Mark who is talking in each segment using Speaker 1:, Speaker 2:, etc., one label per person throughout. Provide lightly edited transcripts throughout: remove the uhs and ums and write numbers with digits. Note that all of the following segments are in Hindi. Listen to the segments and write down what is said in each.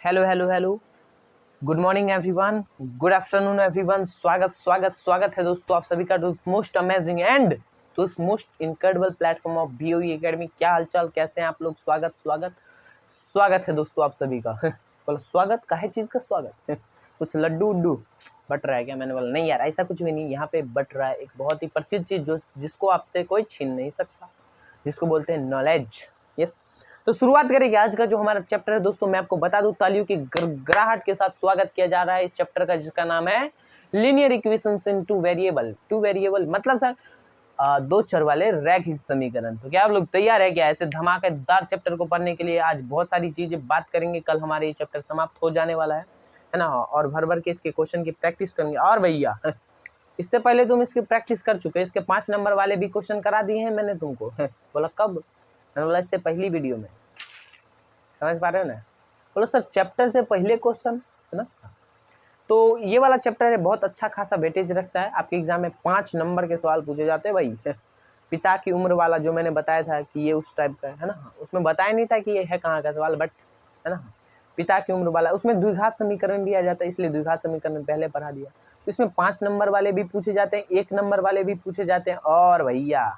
Speaker 1: Hello hello hello, good morning everyone, good afternoon everyone. स्वागत स्वागत स्वागत है दोस्तों आप सभी का the most amazing and the most incredible platform of BOE academy. क्या हालचाल, कैसे हैं आप लोग? स्वागत स्वागत स्वागत है दोस्तों आप सभी का। बोला स्वागत काहे चीज का स्वागत? कुछ लड्डू उड्डू बट रहा है क्या? मैंने बोला नहीं यार, ऐसा कुछ भी नहीं। यहाँ पे बट रहा है एक बहुत ही प्रसिद्ध चीज जो जिसको आपसे कोई छीन नहीं सकता, जिसको बोलते हैं नॉलेज। यस, तो शुरुआत करेंगे आज का जो हमारा चैप्टर है दोस्तों। मैं आपको बता दूं, तालियों की गड़गड़ाहट के साथ स्वागत किया जा रहा है इस चैप्टर का, जिसका नाम है लीनियर इक्वेशंस इन टू वेरिएबल। टू वेरिएबल मतलब सर दो चर वाले रैखिक समीकरण। तो क्या आप लोग तैयार है क्या ऐसे धमाकेदार चैप्टर को पढ़ने के लिए? आज बहुत सारी चीजें बात करेंगे, कल हमारे ये चैप्टर समाप्त हो जाने वाला है ना, और भर भर के इसके क्वेश्चन की प्रैक्टिस करेंगे। और भैया इससे पहले तुम इसकी प्रैक्टिस कर चुके, इसके 5 नंबर वाले भी क्वेश्चन करा दिए हैं मैंने तुमको। बोला कब? मैंने बोला इससे पहली वीडियो में। समझ पा रहे हो ना? बोलो सर चैप्टर से पहले क्वेश्चन है ना। तो ये वाला चैप्टर है, बहुत अच्छा खासा वेटेज रखता है। आपके एग्जाम में 5 नंबर के सवाल पूछे जाते हैं भाई। पिता की उम्र वाला जो मैंने बताया था कि ये उस टाइप का है ना, उसमें बताया नहीं था कि ये है कहाँ का सवाल, बट है ना पिता की उम्र वाला, उसमें द्विघात समीकरण भी आ जाता है, इसलिए द्विघात समीकरण पहले पढ़ा दिया। तो इसमें 5 नंबर वाले भी पूछे जाते हैं, 1 नंबर वाले भी पूछे जाते हैं, और भैया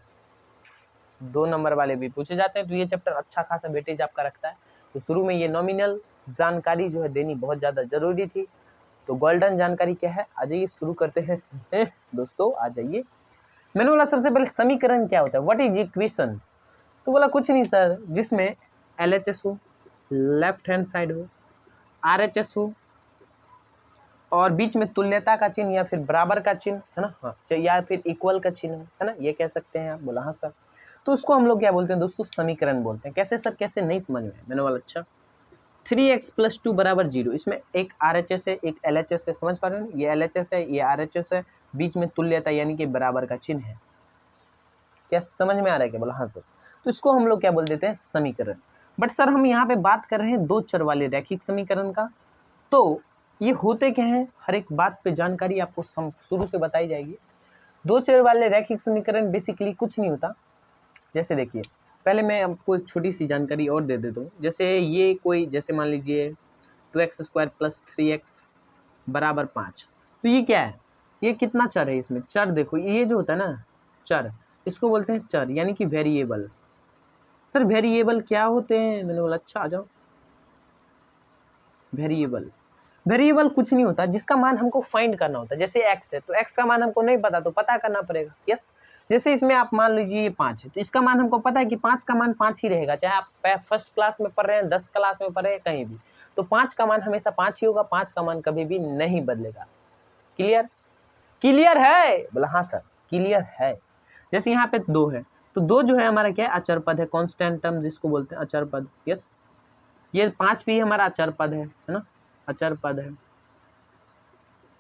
Speaker 1: 2 नंबर वाले भी पूछे जाते हैं। तो ये चैप्टर अच्छा खासा वेटेज आपका रखता है। तो शुरू में ये नॉमिनल जानकारी जो है देनी बहुत ज़्यादा जरूरी थी। तो गोल्डन जानकारी क्या है, आ जाइए शुरू करते हैं। दोस्तों आ जाइए। मैंने बोला सबसे पहले समीकरण क्या होता है, व्हाट इज इक्वेशंस? तो बोला कुछ नहीं सर, जिसमें LHS हो, लेफ्ट हैंड साइड हो, RHS हो, और बीच में तुल्यता का चिन्ह या फिर बराबर का चिन्ह है ना, हाँ, या फिर इक्वल का चिन्ह है ना, ये कह सकते हैं आप। बोला हाँ सर। तो उसको हम लोग क्या बोलते हैं दोस्तों? समीकरण बोलते हैं। कैसे सर, कैसे? नहीं समझ में? मैंने बोला अच्छा 3x + 2 = 0। इसमें एक RHS है, एक LHS है। समझ पा रहे हो? ये LHS है, ये RHS है, बीच में तुल्यता यानी कि बराबर का चिन्ह है। क्या समझ में आ रहा है क्या? बोला हाँ सर। तो इसको हम लोग क्या बोल देते हैं? समीकरण। बट सर हम यहाँ पे बात कर रहे हैं दो चर वाले रैखिक समीकरण का। तो ये होते क्या हैं, हर एक बात पे जानकारी आपको शुरू से बताई जाएगी। दो चर वाले रैखिक समीकरण बेसिकली कुछ नहीं होता। जैसे देखिए, पहले मैं आपको एक छोटी सी जानकारी और दे देता हूँ। जैसे ये कोई, जैसे मान लीजिए 2x² + 3x = 5। तो ये क्या है? ये कितना चर है? इसमें चर देखो, ये जो होता है ना चर, इसको बोलते हैं चर यानी कि वेरिएबल। सर वेरिएबल क्या होते हैं? मैंने बोला अच्छा आ जाओ। वेरिएबल, वेरिएबल कुछ नहीं होता, जिसका मान हमको फाइंड करना होता है। जैसे x है, तो x का मान हमको नहीं पता, तो पता करना पड़ेगा। यस, जैसे इसमें आप मान लीजिए ये 5 है, तो इसका मान हमको पता है कि 5 का मान 5 ही रहेगा, चाहे आप फर्स्ट क्लास में पढ़ रहे हैं, 10 क्लास में पढ़ रहे हैं, कहीं भी। तो 5 का मान हमेशा 5 ही होगा, 5 का मान कभी भी नहीं बदलेगा। क्लियर? क्लियर है? बोला हाँ सर क्लियर है। जैसे यहाँ पे 2 है, तो 2 जो है हमारा क्या है? अचर पद है, कांस्टेंट टर्म जिसको बोलते हैं अचर पद। यस, ये 5 भी हमारा अचर पद है ना, अचर पद है,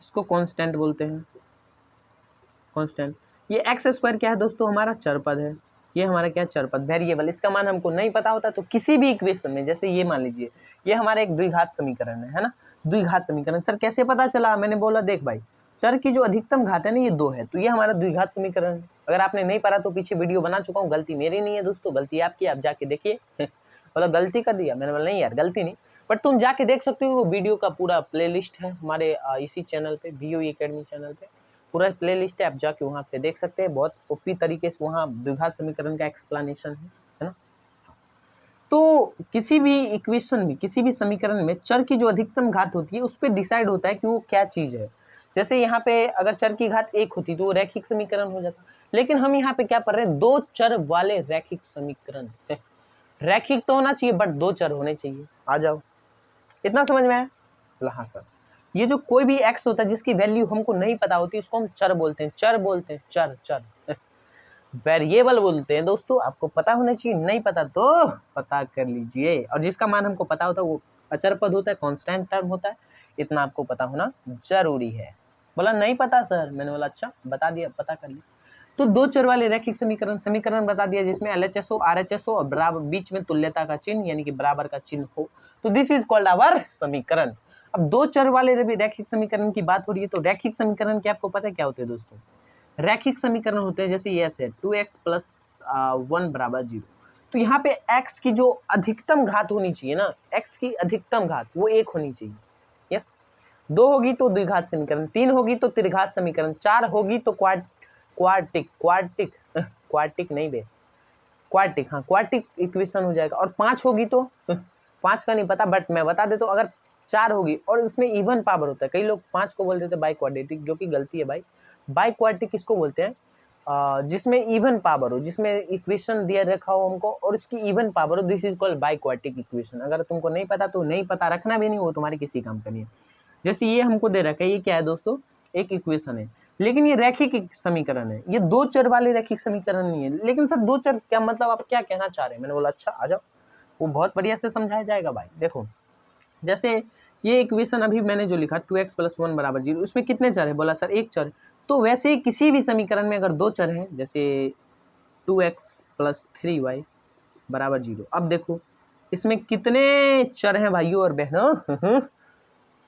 Speaker 1: इसको कांस्टेंट बोलते हैं, कांस्टेंट। ये x² क्या है दोस्तों? हमारा चर पद है। ये हमारा क्या? चर पद, वेरिएबल। इसका मान हमको नहीं पता होता, तो किसी भी इक्वेशन में, जैसे ये मान लीजिए ये हमारा एक द्विघात समीकरण है ना, द्विघात समीकरण। सर कैसे पता चला? मैंने बोला देख भाई, चर की जो अधिकतम घात है ना, ये 2 है, तो ये हमारा द्विघात समीकरण है। अगर आपने नहीं पढ़ा तो पीछे वीडियो बना चुका हूँ, गलती मेरी नहीं है दोस्तों, गलती आपकी, आप जाके देखिए। बोला गलती कर दिया? मैंने बोला नहीं यार गलती नहीं, बट तुम जाके देख सकते हो। वो वीडियो का पूरा प्लेलिस्ट है हमारे इसी चैनल पे, बीओई एकेडमी चैनल पे पूरा प्लेलिस्ट है, आप जाके वहाँ पे देख सकते हैं। बहुत ओपी तरीके से वहाँ द्विघात समीकरण का एक्सप्लेनेशन है ना। तो किसी भी इक्वेशन में, किसी भी समीकरण में चर की जो अधिकतम घात होती है उस पर डिसाइड होता है कि वो क्या चीज़ है। जैसे यहाँ पे अगर चर की घात 1 होती तो वो रैखिक समीकरण हो जाता, लेकिन हम यहाँ पे क्या पढ़ रहे हैं? 2 चर वाले रैखिक समीकरण। रैखिक तो होना चाहिए बट 2 चर होने चाहिए। आ जाओ, इतना समझ में आया? हाँ सर। ये जो कोई भी x होता है जिसकी वैल्यू हमको नहीं पता होती, उसको हम चर बोलते हैं। चर बोलते हैं, चर चर। वेरिएबल बोलते हैं दोस्तों। आपको पता होना चाहिए, नहीं पता तो पता कर लीजिए। और जिसका मान हमको पता होता है वो अचर पद होता है, कांस्टेंट टर्म होता है। इतना आपको पता होना जरूरी है। बोला नहीं पता सर? मैंने बोला अच्छा बता दिया, पता कर लिया। तो 2 चर वाले रैखिक समीकरण बता दिया, जिसमें LHS हो, RHS हो और बराबर बीच में तुल्यता का चिन्ह यानी कि बराबर का चिन्ह हो, तो दिस इज कॉल्ड आवर समीकरण। अब 2 चर वाले रैखिक समीकरण की बात हो रही है, तो रैखिक समीकरण क्या आपको पता है क्या होते हैं दोस्तों? रैखिक समीकरण होते हैं जैसे ये है 2x + 1 = 0। तो यहाँ पे x की जो अधिकतम घात होनी चाहिए ना, x की अधिकतम घात वो 1 होनी चाहिए। यस, 2 होगी तो द्विघात समीकरण, 3 होगी तो त्रिघात समीकरण, 4 होगी तो क्वार्टिक नहीं बे, क्वार्टिक, हाँ क्वार्टिक इक्वेशन हो जाएगा। और 5 होगी तो 5 का नहीं पता बट मैं बता देता हूँ, अगर 4 होगी और इसमें इवन पावर होता है, कई लोग 5 को बोल देते हैं बाई क्वाड्रेटिक, जो कि गलती है भाई। बाई क्वाड्रेटिक किसको बोलते हैं? जिसमें इवन पावर हो, जिसमें इक्वेशन दिया रखा हो हमको और उसकी इवन पावर हो, this is called by quadratic equation. अगर तुमको नहीं पता तो नहीं पता, रखना भी नहीं, वो तुम्हारे किसी काम का नहीं है। जैसे ये हमको दे रखा है, ये क्या है दोस्तों? एक इक्वेशन है, लेकिन ये रैखिक समीकरण है, ये 2 चर वाले रैखिक समीकरण नहीं है। लेकिन सर 2 चर क्या मतलब, आप क्या कहना चाह रहे हैं? मैंने बोला अच्छा आ जाओ, वो बहुत बढ़िया से समझाया जाएगा भाई। देखो, जैसे ये इक्वेशन अभी मैंने जो लिखा 2x + 1 = 0, उसमें कितने चर है? बोला सर 1 चर। तो वैसे ही किसी भी समीकरण में अगर 2 चर हैं, जैसे 2x + 3y = 0, अब देखो इसमें कितने चर हैं भाइयों और बहनों?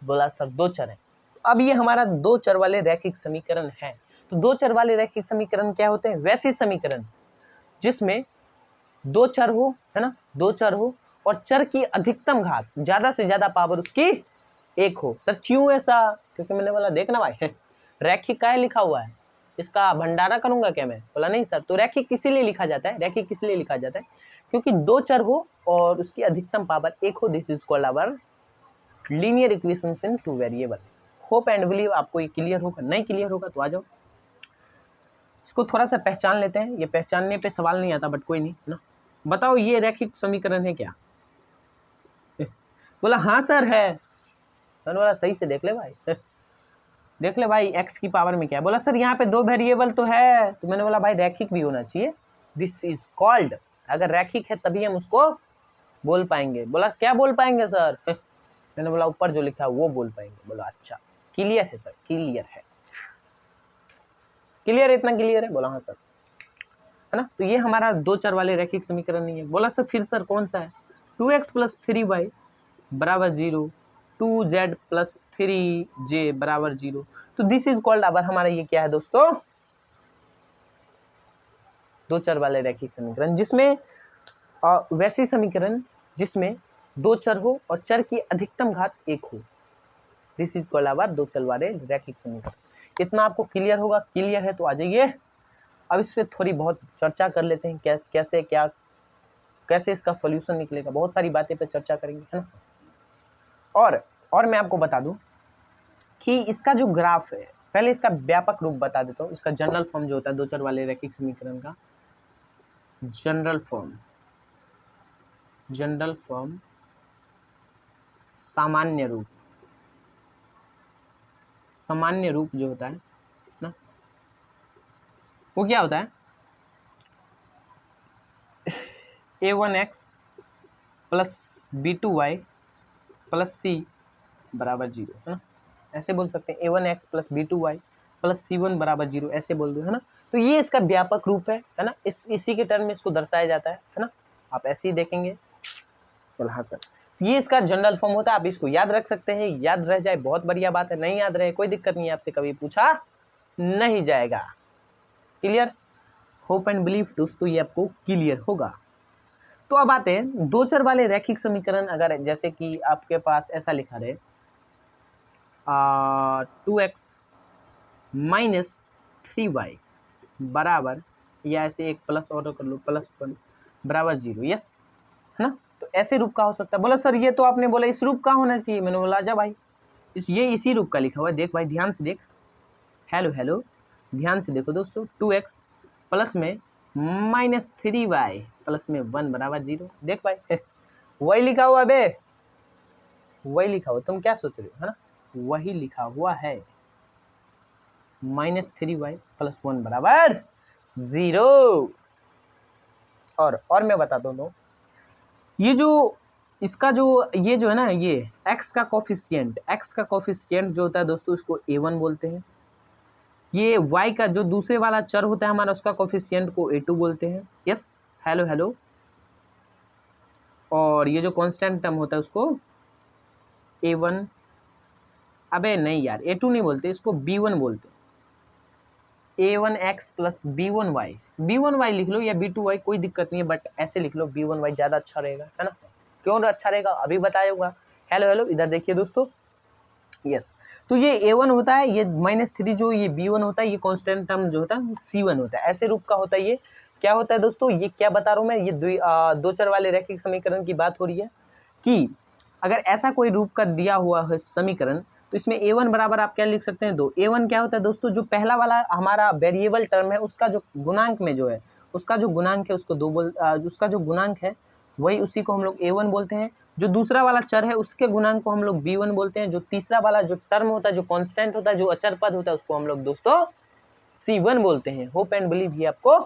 Speaker 1: बोला सर 2 चर हैं। अब ये हमारा 2 चर वाले रैखिक समीकरण है। तो 2 चर वाले रैखिक समीकरण क्या होते हैं? वैसे समीकरण जिसमें 2 चर हो, है ना, 2 चर हो और चर की अधिकतम घात, ज्यादा से ज्यादा पावर उसकी 1 हो। सर क्यों ऐसा? क्योंकि मैंने बोला देखना भाई, रैखिक का लिखा हुआ है, इसका भंडारा करूंगा क्या मैं? बोला नहीं सर। तो रैखिक इसीलिए लिखा जाता है, रैखिक इसलिए लिखा जाता है क्योंकि 2 चर हो और उसकी अधिकतम पावर 1 हो। This is called our linear equations in 2 variable. Hope and believe आपको ये क्लियर होगा। नहीं क्लियर होगा तो आ जाओ, इसको थोड़ा सा पहचान लेते हैं। ये पहचानने पे सवाल नहीं आता बट कोई नहीं, है ना। बताओ ये रैखिक समीकरण है क्या? बोला हाँ सर है। मैंने बोला सही से देख ले भाई, देख ले भाई x की पावर में क्या है। बोला सर यहाँ पे 2 वेरिएबल तो है। तो मैंने बोला भाई रैखिक भी होना चाहिए, दिस इज कॉल्ड, अगर रैखिक है तभी हम उसको बोल पाएंगे। बोला क्या बोल पाएंगे सर? मैंने बोला ऊपर जो लिखा है वो बोल पाएंगे। बोला अच्छा क्लियर है सर, क्लियर है, क्लियर, इतना क्लियर है? बोला हाँ सर, है ना। तो ये हमारा 2 चर वाले रैखिक समीकरण नहीं है। बोला सर फिर सर कौन सा है? 2x + 3y = 0, 2z + 3j = 0। तो दिस इज कॉल्ड अबर, हमारा ये क्या है दोस्तों? 2 चर वाले रैखिक समीकरण, जिसमें वैसी समीकरण जिसमें 2 चर हो और चर की अधिकतम घात 1 हो। दिस इज कॉल्ड अबर 2 चर वाले रैखिक समीकरण। इतना आपको क्लियर होगा? क्लियर है तो आ जाइए, अब इस पे थोड़ी बहुत चर्चा कर लेते हैं, कैसे क्या, कैसे इसका सॉल्यूशन निकलेगा। बहुत सारी बातें पे चर्चा करेंगे, है ना। और मैं आपको बता दूं कि इसका जो ग्राफ है, पहले इसका व्यापक रूप बता देता हूँ। इसका जनरल फॉर्म जो होता है 2 चर वाले रैखिक समीकरण का, जनरल फॉर्म सामान्य रूप जो होता है ना, वो क्या होता है? a1x + b2y + c = 0, है ना। ऐसे बोल सकते हैं a1x + b2y + c1 = 0, ऐसे बोल दो, है ना। तो ये इसका व्यापक रूप है ना। इसी के टर्म में इसको दर्शाया जाता है ना। आप ऐसे ही देखेंगे। बोला हाँ सर, ये इसका जनरल फॉर्म होता है। आप इसको याद रख सकते हैं, याद रह जाए बहुत बढ़िया बात है, नहीं याद रहे कोई दिक्कत नहीं है, आपसे कभी पूछा नहीं जाएगा। क्लियर? होप एंड बिलीव दोस्तों ये आपको क्लियर होगा। तो अब आते हैं 2 चर वाले रैखिक समीकरण। अगर जैसे कि आपके पास ऐसा लिखा रहे 2x - 3y बराबर, या ऐसे एक प्लस ऑर्डर कर लो, +1 = 0, यस, है ना। तो ऐसे रूप का हो सकता है। बोला सर ये तो आपने बोला इस रूप का होना चाहिए। मैंने बोला जा भाई, ये इसी रूप का लिखा हुआ है, देख भाई ध्यान से देख, हेलो ध्यान से देखो दोस्तों, 2x प्लस में -3y प्लस में 1 = 0। देख भाई वही लिखा हुआ बे, वही लिखा हुआ, तुम क्या सोच रहे हो, है ना, वही लिखा हुआ है, -3y + 1 = 0। और मैं बताता हूँ, ये जो इसका जो ये जो है ना, ये x का कोफिशिएंट जो होता है दोस्तों, उसको a1 बोलते हैं। ये y का जो दूसरे वाला चर होता है हमारा, उसका कोफिशिएंट को a2 बोलते हैं। Yes, hello. और ये जो कांस्टेंट टर्म होता है उसको a1, अबे नहीं यार a2 नहीं बोलते, इसको b1 बोलते हैं। a1x प्लस b1y, b1y लिख लो या b2y, कोई दिक्कत नहीं है, बट ऐसे लिख लो b1y ज़्यादा अच्छा रहेगा, है ना। क्यों अच्छा रहेगा अभी बताया होगा। हेलो हेलो, इधर देखिए दोस्तों, यस। तो ये a1 होता है, ये -3 जो ये b1 होता है, ये कांस्टेंट टर्म जो होता है c1 होता है, ऐसे रूप का होता है। ये क्या होता है दोस्तों, ये क्या बता रहा हूँ मैं, ये दो चर वाले रैखिक समीकरण की बात हो रही है कि अगर ऐसा कोई रूप का दिया हुआ है समीकरण, तो इसमें a1 बराबर आप क्या लिख सकते हैं, 2। a1 क्या होता है दोस्तों, जो पहला वाला हमारा वेरिएबल टर्म है उसका जो गुणांक में जो है, उसका जो गुणांक है उसको उसका जो गुणांक है वही, उसी को हम लोग a1 बोलते हैं। जो दूसरा वाला चर है उसके गुणांक को हम लोग b1 बोलते हैं। जो तीसरा वाला जो टर्म होता है, जो कांस्टेंट होता है, जो अचर पद होता है, उसको हम लोग दोस्तों c1 बोलते हैं। होप एंड बिलीव ही आपको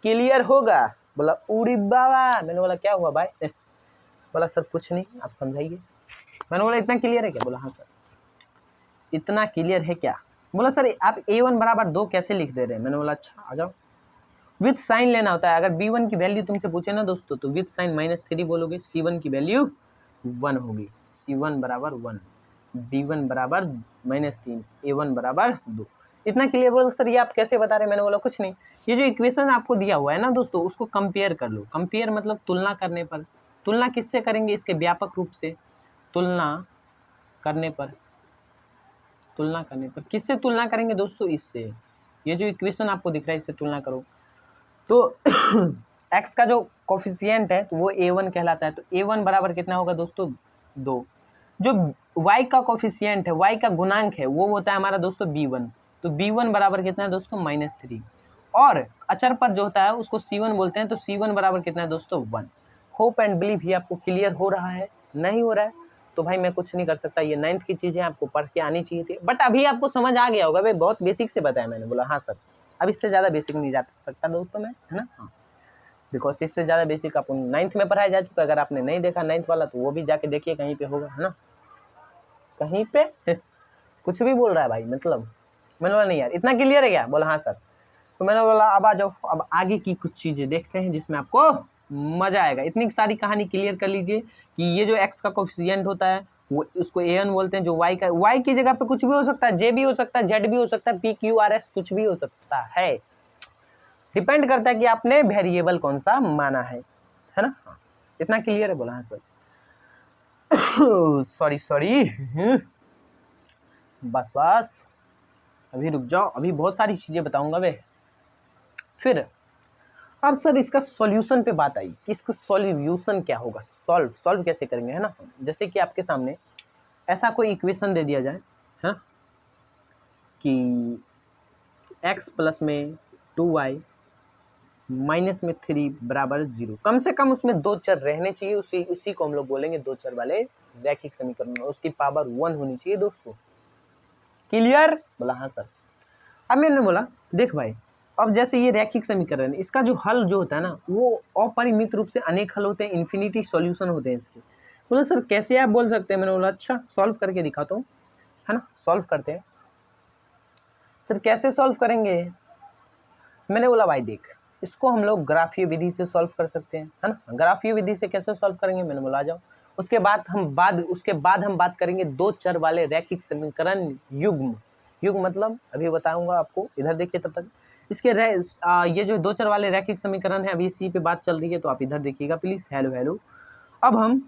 Speaker 1: क्लियर होगा। बोला उड़ी बाबा, मैंने बोला क्या हुआ भाई बोला सर कुछ नहीं, आप समझाइए। मैंने बोला इतना क्लियर है क्या? बोला हाँ सर इतना क्लियर है क्या। बोला सर आप a1 बराबर 2 कैसे लिख दे रहे हैं। मैंने बोला अच्छा आ जाओ, विथ साइन लेना होता है। अगर b1 की वैल्यू तुमसे पूछे ना दोस्तों, तो विथ साइन -3 बोलोगे, c1 की वैल्यू 1 होगी, c1 बराबर 1, b1 बराबर -3, a1 बराबर 2। इतना क्लियर। बोलो सर ये आप कैसे बता रहे हैं। मैंने बोला कुछ नहीं, ये जो इक्वेशन आपको दिया हुआ है ना दोस्तों, उसको कंपेयर कर लो। कंपेयर मतलब तुलना करने पर। तुलना किससे करेंगे, इसके व्यापक रूप से तुलना करने पर। तुलना करने पर किससे तुलना करेंगे दोस्तों, इससे। ये जो इक्वेशन आपको दिख रहा है इससे तुलना करो। तो x का जो कोफिशिएंट है तो वो a1 कहलाता है। तो a1 बराबर कितना होगा दोस्तों, 2। जो y का कोफिशिएंट है, y का गुणांक है, वो होता है हमारा दोस्तों b1। तो b1 बराबर कितना है दोस्तों, -3। और अचर पद जो होता है उसको c1 बोलते हैं। तो c1 बराबर कितना है दोस्तों, 1। होप एंड बिलीव ही आपको क्लियर हो रहा है। नहीं हो रहा है तो भाई मैं कुछ नहीं कर सकता, ये 9th की चीजें आपको पढ़ के आनी चाहिए थी, बट अभी आपको समझ आ गया होगा। भाई बहुत बेसिक से बताया मैंने। बोला हाँ सर, अब इससे ज़्यादा बेसिक नहीं जा सकता दोस्तों मैं, है ना। हाँ, बिकॉज इससे ज़्यादा बेसिक आपको 9th में पढ़ाया जा चुका है। अगर आपने नहीं देखा 9th वाला तो वो भी जाके देखिए, कहीं पे होगा, है ना, कहीं पे कुछ भी बोल रहा है भाई, मतलब। मैंने बोला नहीं यार इतना क्लियर है क्या। बोला हाँ सर। तो मैंने बोला अब आ जाओ, अब आगे की कुछ चीज़ें देखते हैं जिसमें आपको मजा आएगा। इतनी सारी कहानी क्लियर कर लीजिए कि ये जो x का कोफिशिएंट होता है वो उसको a1 बोलते हैं। जो y की जगह पे कुछ भी हो सकता है, j भी हो सकता है, z भी हो सकता है, p q r s कुछ भी हो सकता है। डिपेंड करता है कि आपने वेरिएबल कौन सा माना है ना। इतना क्लियर है। बोला हाँ सर। सॉरी बस बस अभी रुक जाओ, अभी बहुत सारी चीजें बताऊंगा वे। फिर अब सर इसका सॉल्यूशन पे बात आई कि इसका सॉल्यूशन क्या होगा, सॉल्व कैसे करेंगे, है ना। जैसे कि आपके सामने ऐसा कोई इक्वेशन दे दिया जाए, है कि x प्लस में 2y माइनस में 3 बराबर 0। कम से कम उसमें 2 चर रहने चाहिए, उसी को हम लोग बोलेंगे 2 चर वाले रैखिक समीकरण। उसकी पावर 1 होनी चाहिए दोस्तों। क्लियर। बोला हाँ सर। अब मैंने बोला देख भाई, अब जैसे ये रैखिक समीकरण, इसका जो हल जो होता है ना वो अपरिमित रूप से अनेक हल होते हैं, इन्फिनिटी सॉल्यूशन होते हैं इसके। बोला सर कैसे आप बोल सकते हैं। मैंने बोला अच्छा सॉल्व करके दिखाता हूँ, है ना। सॉल्व करते हैं। सर कैसे सॉल्व करेंगे। मैंने बोला भाई देख, इसको हम लोग ग्राफीय विधि से सॉल्व कर सकते हैं, है ना। ग्राफीय विधि से कैसे सॉल्व करेंगे। मैंने बोला आ जाओ। उसके बाद हम बात करेंगे 2 चर वाले रैखिक समीकरण युग्म मतलब अभी बताऊंगा आपको, इधर देखिए तब तक। इसके ये जो 2 चर वाले रैखिक समीकरण है, अभी इसी पे बात चल रही है, तो आप इधर देखिएगा प्लीज। हेलो। अब हम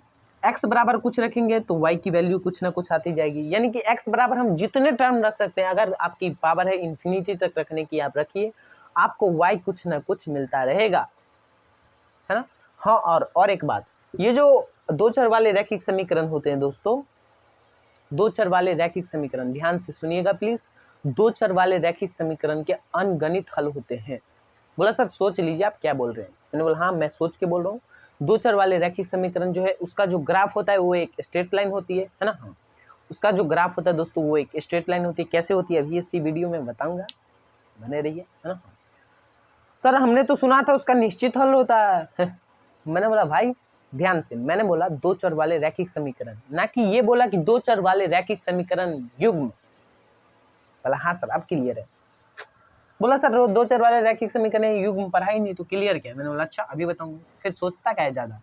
Speaker 1: x बराबर कुछ रखेंगे तो y की वैल्यू कुछ ना कुछ आती जाएगी। यानी कि x बराबर हम जितने टर्म रख सकते हैं, अगर आपकी पावर है इन्फिनिटी तक रखने की, आप रखिए, आपको y कुछ ना कुछ मिलता रहेगा, है ना। हाँ, और एक बात, ये जो 2 चर वाले रैखिक समीकरण होते हैं दोस्तों, 2 चर वाले रैखिक समीकरण, ध्यान से सुनिएगा प्लीज। 2 चर वाले रैखिक समीकरण के अनगणित हल होते हैं। बोला सर सोच लीजिए आप क्या बोल रहे हैं। मैंने बोला हाँ मैं सोच के बोल रहा हूँ। 2 चर वाले रैखिक समीकरण जो है उसका जो ग्राफ होता है वो एक स्ट्रेट लाइन होती है ना। हाँ, उसका जो ग्राफ होता है दोस्तों वो एक स्ट्रेट लाइन होती है। कैसे होती है अभी इसी वीडियो में बताऊंगा, बने रहिए, है ना। सर हमने तो सुना था उसका निश्चित हल होता है। मैंने बोला भाई ध्यान से, मैंने बोला 2 चर वाले रैखिक समीकरण, ना कि ये बोला कि 2 चर वाले रैखिक समीकरण युग्म। बोला हाँ सर अब क्लियर है। बोला सर 2 चर वाले रैखिक समीकरण युग्म पढ़ा ही नहीं तो क्लियर क्या। मैंने बोला अच्छा अभी बताऊंगा। फिर सोचता क्या है, ज्यादा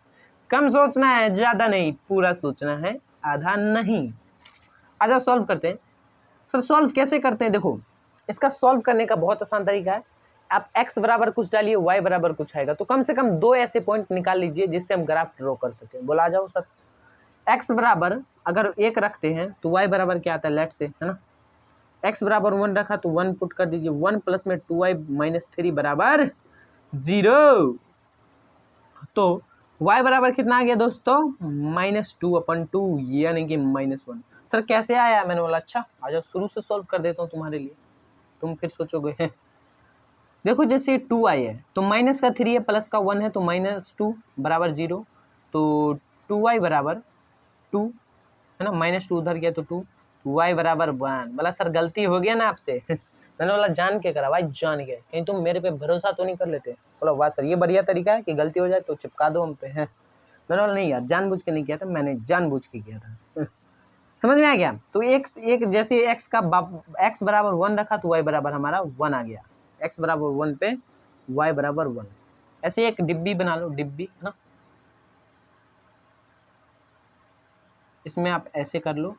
Speaker 1: कम सोचना है, ज्यादा नहीं, पूरा सोचना है, आधा नहीं। आजा सॉल्व करते हैं। सर सॉल्व कैसे करते हैं। देखो इसका सॉल्व करने का बहुत आसान तरीका है, आप x बराबर कुछ डालिए, y बराबर कुछ आएगा, तो कम से कम 2 ऐसे पॉइंट निकाल लीजिए जिससे हम ग्राफ ड्रॉ कर सकें। बोला आ जाओ सर। x बराबर अगर 1 रखते हैं तो y बराबर क्या आता है, लेट से, है ना, x बराबर 1 रखा तो 1 पुट कर दीजिए, 1 प्लस में 2y माइनस 3 बराबर 0। तो y बराबर कितना आ गया दोस्तों, -2/2 यानी कि -1। सर कैसे आया, मैंने बोला अच्छा आ जाओ शुरू से सॉल्व कर देता हूँ तुम्हारे लिए, तुम फिर सोचोगे देखो जैसे 2y है तो माइनस का 3 है प्लस का 1 है तो -2 बराबर 0, तो 2y बराबर 2, है ना, -2 उधर गया तो 2, y बराबर 1। बोला सर गलती हो गया ना आपसे मैंने बोला जान के करा भाई, जान के, कहीं तुम मेरे पे भरोसा तो नहीं कर लेते। बोला वाह सर ये बढ़िया तरीका है कि गलती हो जाए तो चिपका दो हम पे है। मैंने बोला नहीं यार जानबूझ के नहीं किया था, मैंने जानबूझ के किया था समझ में आ गया। तो एक जैसे x का x बराबर 1 रखा तो y बराबर हमारा 1 आ गया, x बराबर 1 पे y बराबर 1। ऐसे एक डिब्बी बना लो, डिब्बी, है ना, इसमें आप ऐसे कर लो,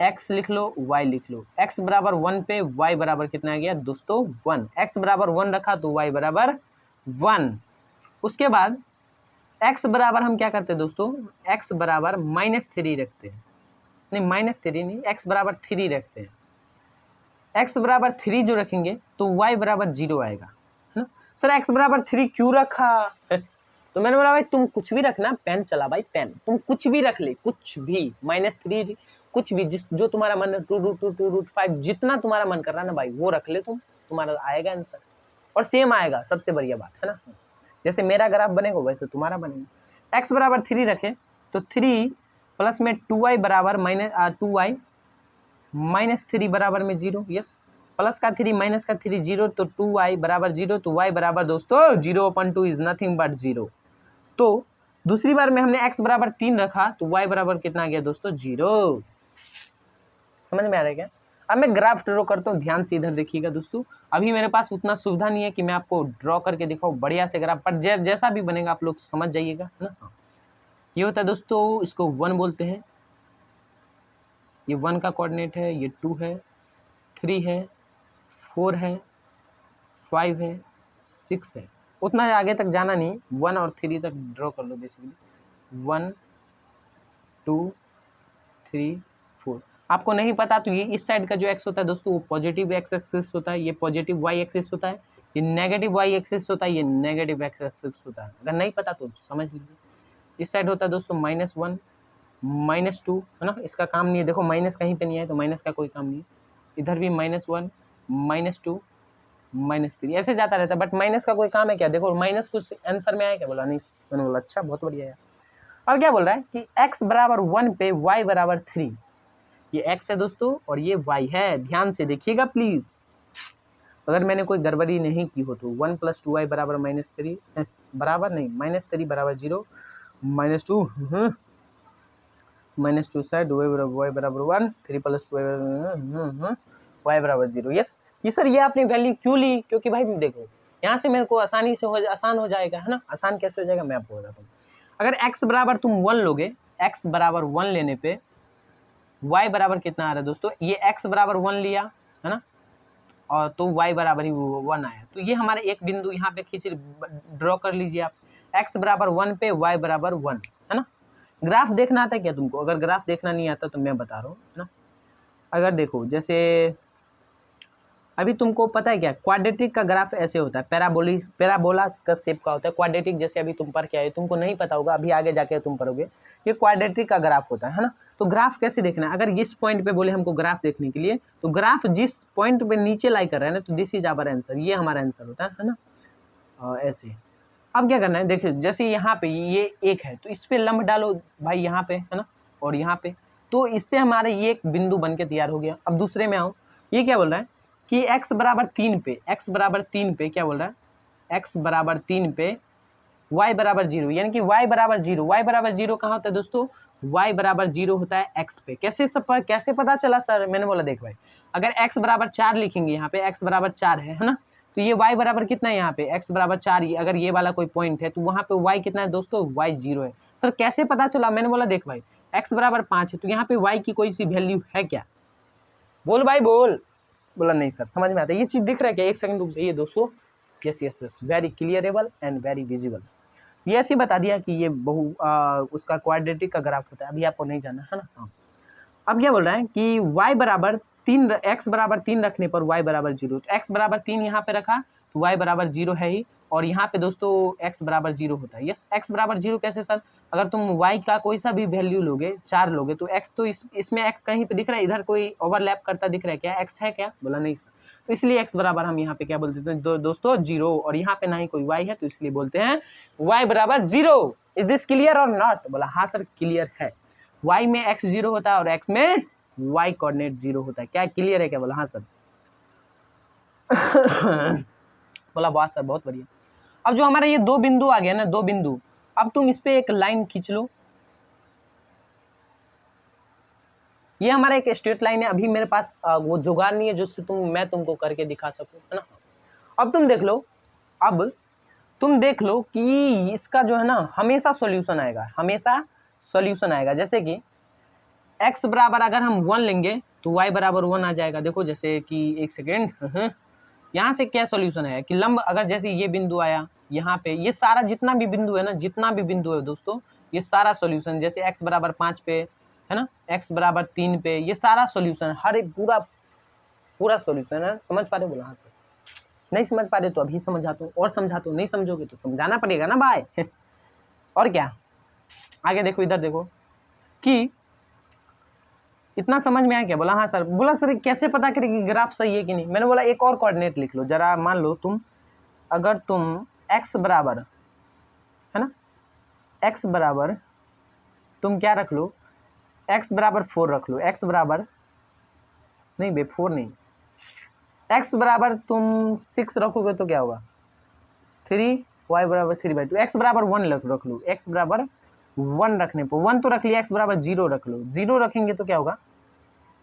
Speaker 1: x लिख लो, y लिख लो, x बराबर 1 पे y बराबर कितना आ गया दोस्तों 1, x बराबर 1 रखा तो y बराबर 1। उसके बाद x बराबर हम क्या करते हैं दोस्तों, x बराबर -3 रखते हैं, नहीं -3 नहीं, x बराबर 3 रखते हैं। x बराबर 3 जो रखेंगे तो y बराबर 0 आएगा, है ना। सर x बराबर 3 क्यों रखा तो मैंने बोला भाई तुम कुछ भी रखना, पेन चला भाई पेन, तुम कुछ भी रख ले, कुछ भी, -3 कुछ भी, जिस जो तुम्हारा मन है, 2√2 जितना तुम्हारा मन कर रहा है ना भाई वो रख ले तुम, तुम्हारा आएगा आंसर और सेम आएगा, सबसे बढ़िया बात है ना। जैसे मेरा ग्राफ बनेगा वैसे तुम्हारा बनेगा। x बराबर 3 रखे तो 3 प्लस में 2y बराबर -2y -3 बराबर में 0, यस, प्लस का 3 माइनस का 3 0, तो 2y बराबर 0, तो y बराबर दोस्तों 0/2 इज नथिंग बट 0। तो दूसरी बार में हमने x बराबर 3 रखा तो y बराबर कितना आ गया दोस्तों 0। समझ में आ रहा है क्या। अब मैं ग्राफ ड्रॉ करता हूँ, ध्यान से इधर देखिएगा दोस्तों। अभी मेरे पास उतना सुविधा नहीं है कि मैं आपको ड्रॉ करके दिखाऊँ बढ़िया से ग्राफ, पर जैसा भी बनेगा आप लोग समझ जाइएगा, है ना। ये होता है दोस्तों, इसको 1 बोलते हैं, ये 1 का कोऑर्डिनेट है, ये 2 है, 3 है, 4 है, 5 है, 6 है। उतना आगे तक जाना नहीं, 1 और 3 तक ड्रॉ कर लो बेसिकली, 1 2 3 4। आपको नहीं पता तो ये इस साइड का जो एक्स होता है दोस्तों वो पॉजिटिव एक्स एक्सिस होता है, ये पॉजिटिव वाई एक्सिस होता है, ये नेगेटिव वाई एक्सिस होता है, ये नेगेटिव एक्स एक्सिस होता है। अगर नहीं पता तो समझ लीजिए। इस साइड होता है दोस्तों -1 -2, है ना, इसका काम नहीं है, देखो माइनस कहीं पे नहीं है तो माइनस का कोई काम नहीं है। इधर भी -1 -2 -3 ऐसे जाता रहता है, बट माइनस का कोई काम है क्या, देखो माइनस कुछ आंसर में आया क्या, बोला नहीं, मैंने बोला अच्छा बहुत बढ़िया है। अब क्या बोल रहा है कि x बराबर 1 पे y बराबर 3, ये x है दोस्तों और ये y है, ध्यान से देखिएगा प्लीज, अगर मैंने कोई गड़बड़ी नहीं की हो तो 1 + 2y बराबर -3 बराबर नहीं, -3 बराबर 0, -2 -2 साइड y बराबर 1, 3 + 2y y बराबर 0, यस। ये सर ये आपने वैल्यू क्यों ली, क्योंकि भाई देखो यहाँ से मेरे को आसानी से आसान हो जाएगा, है ना। आसान कैसे हो जाएगा मैं आपको बताता हूँ। अगर x बराबर तुम 1 लोगे, x बराबर 1 लेने पे y बराबर कितना आ रहा है दोस्तों, ये x बराबर 1 लिया, है ना, और तो y बराबर ही 1 आया, तो ये हमारे एक बिंदु यहाँ पे खींच ड्रॉ कर लीजिए आप, x बराबर 1 पे y बराबर 1, है ना। ग्राफ देखना आता है क्या तुमको, अगर ग्राफ देखना नहीं आता तो मैं बता रहा हूँ, है ना। अगर देखो जैसे अभी तुमको पता है क्या, क्वाड्रेटिक का ग्राफ ऐसे होता है, पैराबोला का शेप का होता है क्वाड्रेटिक, जैसे अभी तुम पढ़ के आए, तुमको नहीं पता होगा, अभी आगे जाके तुम पढ़ोगे, ये क्वाड्रेटिक का ग्राफ होता है ना। तो ग्राफ कैसे देखना है, अगर इस पॉइंट पे बोले हमको ग्राफ देखने के लिए, तो ग्राफ जिस पॉइंट पे नीचे लाई कर रहा है ना, तो दिस इज आवर आंसर, ये हमारा आंसर होता है ना, ऐसे। अब क्या करना है, देखिए जैसे यहाँ पे ये 1 है तो इस पे लंब डालो भाई यहाँ पे, है ना, और यहाँ पे, तो इससे हमारे ये एक बिंदु बन के तैयार हो गया। अब दूसरे में आओ, ये क्या बोल रहा है कि x बराबर 3 पे, x बराबर 3 पे क्या बोल रहा है, x बराबर 3 पे y बराबर 0, यानी कि y बराबर 0, y बराबर 0 कहाँ होता है दोस्तों, y बराबर 0 होता है x पे। कैसे पता चला सर, मैंने बोला देख भाई, अगर x बराबर 4 लिखेंगे यहाँ पे, x बराबर 4 है ना, तो ये y बराबर कितना है यहाँ पे, x बराबर 4, अगर ये वाला कोई पॉइंट है तो वहाँ पे y कितना है दोस्तों, y 0 है। सर कैसे पता चला, मैंने बोला देख भाई x बराबर 5 है तो यहाँ पे y की कोई सी वैल्यू है क्या, बोल भाई बोल। बोला नहीं सर समझ में आता है। ये चीज दिख रहा है क्या? एक सेकंड रुक जाइए दोस्तों। Yes yes yes, very clearable and very visible. ये ऐसे बता दिया कि ये उसका क्वाड्रेटिक का ग्राफ होता है, अभी आपको नहीं जाना है ना। हाँ, अब क्या बोल रहा है कि y बराबर 3, x बराबर 3 रखने पर y बराबर 0। तो x बराबर 3 यहाँ पे रखा तो y बराबर 0 है ही, और यहाँ पे दोस्तों x बराबर 0 होता है। यस, x बराबर 0 कैसे सर? अगर तुम y का कोई सा भी वैल्यू लोगे, 4 लोगे, तो x तो इसमें x कहीं पे दिख रहा है, इधर कोई ओवरलैप करता दिख रहा है क्या? x है क्या? बोला नहीं सर। तो इसलिए x बराबर हम यहाँ पे क्या बोलते हैं दोस्तों? 0। और यहाँ पे ना ही कोई y है, तो इसलिए बोलते हैं y बराबर 0। इज दिस क्लियर और नॉट? बोला हाँ सर क्लियर है। y में x 0 होता है और x में y कोऑर्डिनेट 0 होता है। क्या क्लियर है क्या? बोला हाँ सर। बोला वाह सर बहुत बढ़िया। अब जो हमारा ये 2 बिंदु आ गया ना, 2 बिंदु, अब तुम इस पे एक लाइन खींच लो। ये हमारा एक स्ट्रेट लाइन है। अभी मेरे पास वो जुगाड़ नहीं है जिससे मैं तुमको करके दिखा सकूं, है ना। अब तुम देख लो, अब तुम देख लो कि इसका जो है ना हमेशा सॉल्यूशन आएगा, हमेशा सॉल्यूशन आएगा। जैसे कि x बराबर अगर हम 1 लेंगे तो y बराबर 1 आ जाएगा। देखो जैसे कि एक सेकेंड, यहाँ से क्या सॉल्यूशन है कि लंब, अगर जैसे ये बिंदु आया यहाँ पे, ये सारा जितना भी बिंदु है ना, जितना भी बिंदु है दोस्तों, ये सारा सॉल्यूशन, जैसे x बराबर 5 पे है ना, x बराबर 3 पे, ये सारा सॉल्यूशन, हर एक पूरा पूरा सॉल्यूशन है। समझ पा रहे? बोला हाँ सर। नहीं समझ पा रहे तो अभी समझाता हूँ और समझाता हूँ, नहीं समझोगे तो समझाना पड़ेगा ना भाई। और क्या, आगे देखो, इधर देखो कि इतना समझ में आया क्या? बोला हाँ सर। बोला सर कैसे पता करें कि ग्राफ सही है कि नहीं? मैंने बोला एक और कोऑर्डिनेट लिख लो जरा। मान लो तुम, अगर तुम x बराबर है ना, x बराबर तुम क्या रख लो, x बराबर 4 रख लो। x बराबर नहीं बे 4 नहीं, x बराबर तुम 6 रखोगे तो क्या होगा 3, y बराबर 3/2, x बराबर 1 रख लो। x बराबर 1 रखने पर 1 तो रख लिया, x बराबर 0 रख लो। 0 रखेंगे तो क्या होगा,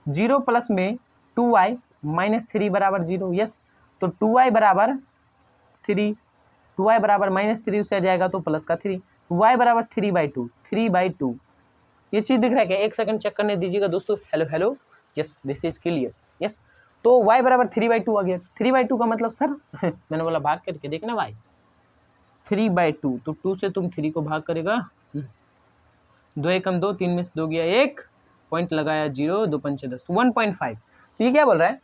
Speaker 1: 0 प्लस में 2y माइनस 3 बराबर 0। यस, तो 2y बराबर 3, 2y बराबर माइनस 3 उससे आ जाएगा तो प्लस का 3, y बराबर 3/2, 3/2। ये चीज दिख रहा है क्या? एक सेकंड चेक करने दीजिएगा दोस्तों। Hello hello, yes this is clear. Yes, तो y बराबर 3/2 आ गया। 3/2 का मतलब सर मैंने बोला भाग करके देखना भाई, 3/2, तो 2 से तुम 3 को भाग करेगा, 2 एकम 2, 3 में से 2 गया 1, पॉइंट लगाया 0, 2 पंचे 10, 1.5। तो ये क्या बोल रहा है?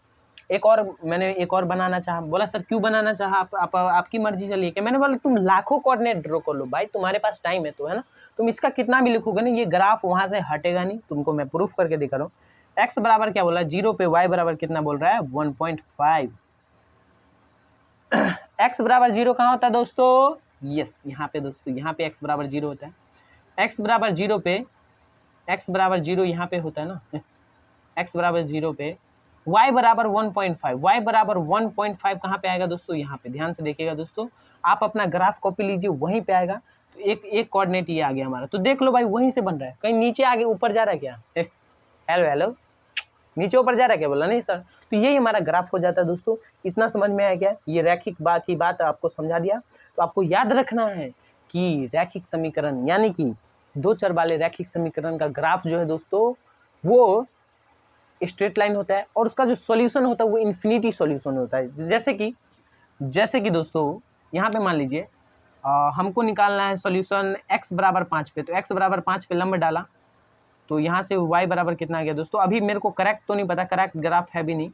Speaker 1: एक और मैंने एक और बनाना चाहा। बोला सर क्यों बनाना चाहा? आपकी मर्जी चलिए। कि मैंने बोला तुम लाखों कोऑर्डिनेट ड्रॉ कर लो भाई, तुम्हारे पास टाइम है तो, है ना। तुम इसका कितना भी लिखोगे ना, ये ग्राफ वहां से हटेगा नहीं। तुमको मैं प्रूफ करके दिखा रहा हूँ। एक्स बराबर क्या बोला 0 पे, y बराबर कितना बोल रहा है 1.5। एक्स बराबर 0 कहाँ होता है दोस्तों? यस, यहाँ पे दोस्तों, यहाँ पे एक्स बराबर 0 होता है। एक्स बराबर 0 पे, एक्स बराबर 0 यहाँ पे होता है ना, एक्स बराबर 0 पे y बराबर 1.5, y बराबर 1.5 कहाँ पे आएगा दोस्तों? यहाँ पे। ध्यान से देखिएगा दोस्तों, आप अपना ग्राफ कॉपी लीजिए, वहीं पे आएगा। तो एक कोऑर्डिनेट ये आ गया हमारा, तो देख लो भाई वहीं से बन रहा है। कहीं नीचे आगे ऊपर जा रहा है क्या? हेलो हेलो, नीचे ऊपर जा रहा है क्या? बोला नहीं सर। तो यही हमारा ग्राफ हो जाता है दोस्तों। इतना समझ में आया क्या? ये रैखिक बात ही बात आपको समझा दिया। तो आपको याद रखना है कि रैखिक समीकरण यानी कि 2 चर वाले रैखिक समीकरण का ग्राफ जो है दोस्तों, वो स्ट्रेट लाइन होता है, और उसका जो सॉल्यूशन होता है वो इन्फिनिटी सॉल्यूशन होता है। जैसे कि दोस्तों यहाँ पे मान लीजिए हमको निकालना है सॉल्यूशन x बराबर 5 पे, तो x बराबर 5 पे लंब डाला, तो यहाँ से y बराबर कितना आ गया दोस्तों? अभी मेरे को करेक्ट तो नहीं पता, करेक्ट ग्राफ है भी नहीं।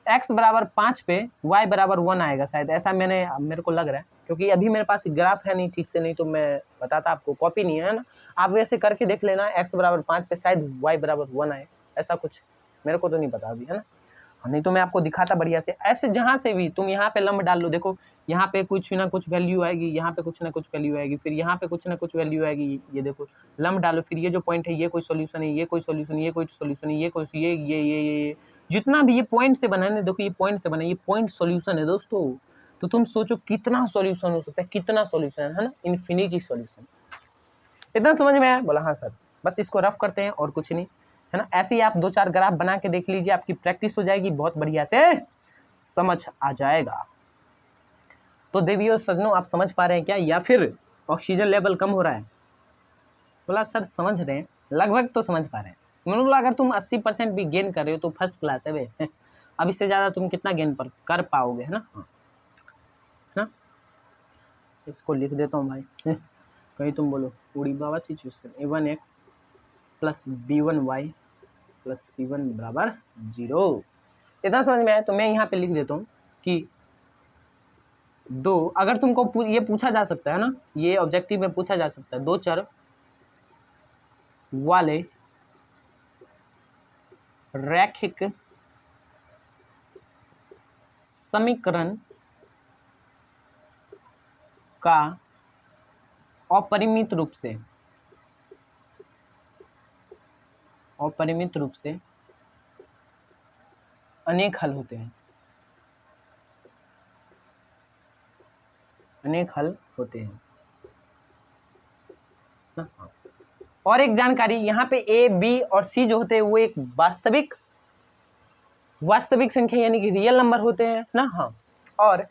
Speaker 1: x बराबर 5 पे y बराबर 1 आएगा शायद, ऐसा मेरे को लग रहा है, क्योंकि अभी मेरे पास ग्राफ है नहीं ठीक से, नहीं तो मैं बताता आपको। कॉपी नहीं है ना, आप वैसे करके देख लेना, x बराबर 5 पे शायद y बराबर 1 आए, ऐसा कुछ मेरे को तो नहीं पता अभी, है ना। नहीं तो मैं आपको दिखाता बढ़िया से। ऐसे जहाँ से भी तुम यहाँ पे लंब डाल लो, देखो यहाँ पे कुछ ना कुछ वैल्यू आएगी, यहाँ पे कुछ ना कुछ वैल्यू आएगी, फिर यहाँ पे कुछ ना कुछ वैल्यू आएगी। ये देखो लंब डालो, फिर ये जो पॉइंट है ये कोई सॉल्यूशन है, ये कोई सॉल्यूशन, ये कोई सॉल्यूशन है, ये कोई ये जितना भी ये पॉइंट से बना है, देखो ये पॉइंट से बना है, ये पॉइंट सॉल्यूशन है दोस्तों। तो तुम सोचो कितना सॉल्यूशन हो सकता है, कितना सॉल्यूशन है ना, इन्फिनिटी सॉल्यूशन। इतना समझ में आया? बोला हाँ सर। बस इसको रफ करते हैं और कुछ नहीं, है ना। ऐसे ही आप 2-4 ग्राफ बना के देख लीजिए, आपकी प्रैक्टिस हो जाएगी, बहुत बढ़िया से समझ आ जाएगा। तो देवियों सज्जनों, आप समझ पा रहे हैं क्या, या फिर ऑक्सीजन लेवल कम हो रहा है? बोला सर समझ रहे हैं, लगभग तो समझ पा रहे हैं। मैंने बोला अगर तुम 80% भी गेन कर रहे हो तो फर्स्ट क्लास है बे। अब इससे ज़्यादा तुम कितना गेन पर कर पाओगे, है ना? ना, इसको लिख देता हूँ भाई। कहीं तुम बोलो उड़ी बाबा situation a1x plus b1y plus c1 बराबर 0। इतना समझ में आया तो मैं यहाँ पे लिख देता हूँ कि दो, अगर तुमको ये पूछा जा सकता है ना, ये ऑब्जेक्टिव में पूछा जा सकता है, दो चर वाले रैखिक समीकरण का अपरिमित रूप से अनेक हल होते हैं, ना? और एक जानकारी यहाँ पे ए बी और सी जो होते हैं वो एक वास्तविक संख्या यानी कि रियल नंबर होते हैं ना। हाँ, और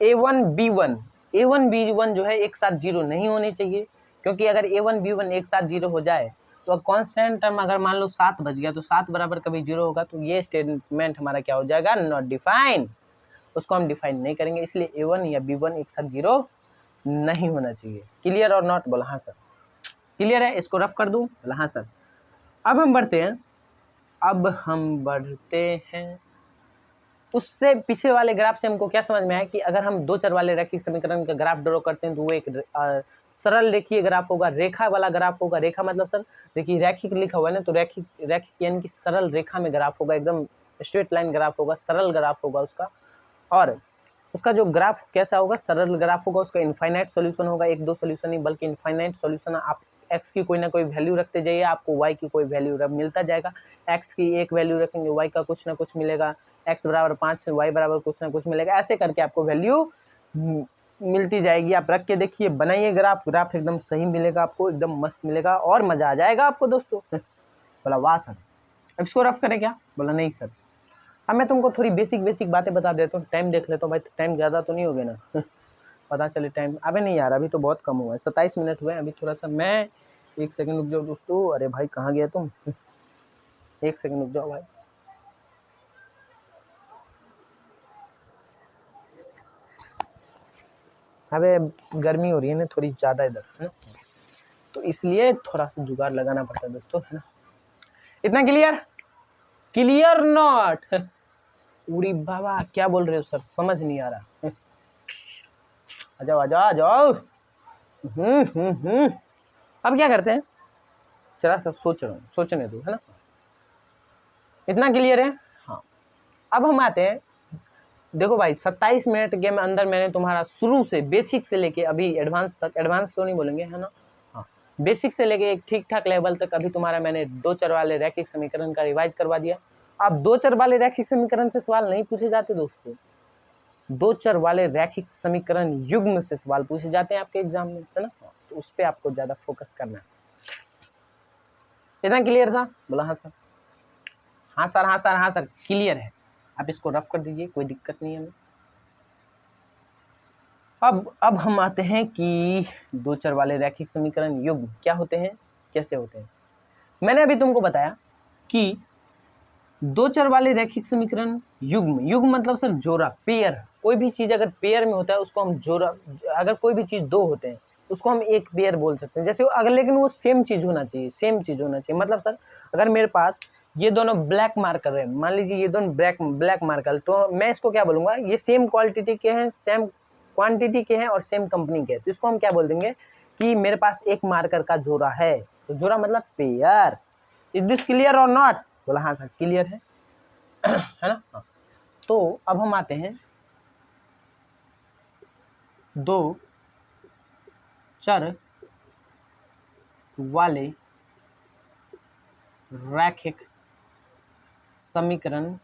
Speaker 1: a1 b1 जो है एक साथ 0 नहीं होने चाहिए, क्योंकि अगर a1 b1 एक साथ 0 हो जाए तो कांस्टेंट टर्म अगर मान लो 7 बच गया तो 7 बराबर कभी 0 होगा तो ये स्टेटमेंट हमारा क्या हो जाएगा, नॉट डिफाइन, उसको हम डिफाइन नहीं करेंगे, इसलिए a1 या b1 एक साथ 0 नहीं होना चाहिए। क्लियर और नॉट? बोला हाँ सर। क्लियर है? इसको रफ कर दूं? बोला हाँ सर। अब हम बढ़ते हैं उससे पिछले वाले ग्राफ से हमको क्या समझ में आया कि अगर हम दो चर वाले रैखिक समीकरण का ग्राफ ड्रॉ करते हैं तो वो एक सरल रेखीय ग्राफ होगा, रेखा वाला ग्राफ होगा। रेखा मतलब सर देखिए रैखिक लिखा हुआ है ना, तो रैखिक यानी कि सरल रेखा में ग्राफ होगा, एकदम स्ट्रेट लाइन ग्राफ होगा, सरल ग्राफ होगा उसका। और उसका जो ग्राफ कैसा होगा, सरल ग्राफ होगा, उसका इनफाइनाइट सॉल्यूशन होगा, एक दो सॉल्यूशन नहीं बल्कि इनफाइनाइट सॉल्यूशन। आप एक्स की कोई ना कोई वैल्यू रखते जाइए, आपको वाई की कोई वैल्यू मिलता जाएगा। एक्स की एक वैल्यू रखेंगे, वाई का कुछ ना कुछ मिलेगा, एक्स बराबर 5 वाई बराबर कुछ ना कुछ मिलेगा, ऐसे करके आपको वैल्यू मिलती जाएगी। आप रख के देखिए, बनाइए ग्राफ एकदम सही मिलेगा आपको, एकदम मस्त मिलेगा और मजा आ जाएगा आपको दोस्तों। बोला वाह सर, अब इसको रफ करें क्या? बोला नहीं सर। अब मैं तुमको थोड़ी बेसिक बातें बता देता हूँ। टाइम देख लेता हूँ भाई, टाइम ज़्यादा तो नहीं हो गया ना? पता चले टाइम, अबे नहीं यार अभी तो बहुत कम हुआ है, 27 मिनट हुए। अभी थोड़ा सा मैं 1 सेकंड रुक जाओ दोस्तों। अरे भाई कहाँ गया तुम? 1 सेकंड रुक जाओ भाई। अबे गर्मी हो रही है ना थोड़ी ज़्यादा इधर, है ना, तो इसलिए थोड़ा सा जुगाड़ लगाना पड़ता है दोस्तों, है ना। इतना क्लियर नॉट? उड़ी बाबा क्या बोल रहे हो सर, समझ नहीं आ रहा। आ जाओ। अब क्या करते हैं, जरा सा सोचने दो, है ना। इतना क्लियर है? हाँ। अब हम आते हैं, देखो भाई 27 मिनट के अंदर मैंने तुम्हारा शुरू से बेसिक से लेके अभी एडवांस तक, एडवांस तो नहीं बोलेंगे, है ना, हाँ, बेसिक से लेके एक ठीक ठाक लेवल तक अभी तुम्हारा मैंने दो चर वाले रैखिक समीकरण का रिवाइज करवा दिया। अब दो चर वाले रैखिक समीकरण से सवाल नहीं पूछे जाते दोस्तों, दो चर वाले रैखिक समीकरण युग्म से सवाल पूछे जाते हैं आपके एग्जाम में, है ना, तो उस पर आपको ज्यादा फोकस करना है। इतना क्लियर था? बोला हाँ सर। हाँ सर क्लियर है। आप इसको रफ कर दीजिए, कोई दिक्कत नहीं है हमें। अब हम आते हैं कि दो चर वाले रैखिक समीकरण युग्म क्या होते हैं, कैसे होते हैं। मैंने अभी तुमको बताया कि दो चर वाले रैखिक समीकरण युग्म मतलब सर जोड़ा, पेयर। कोई भी चीज अगर पेयर में होता है उसको हम जोड़ा, अगर कोई भी चीज दो होते हैं उसको हम एक पेयर बोल सकते हैं। जैसे अगर, लेकिन वो सेम चीज होना चाहिए, मतलब सर अगर मेरे पास ये दोनों ब्लैक मार्कर है, मान लीजिए ये दोनों ब्लैक मार्कर, तो मैं इसको क्या बोलूंगा, ये सेम क्वालिटी के हैं, सेम क्वांटिटी के हैं और सेम कंपनी के हैं, तो इसको हम क्या बोल देंगे कि मेरे पास एक मार्कर का जोड़ा है, तो जोड़ा मतलब पेयर। इज दिस क्लियर और नॉट? बोला हाँ सर क्लियर है। है ना, हाँ। तो अब हम आते हैं दो चर वाले रैखिक समीकरण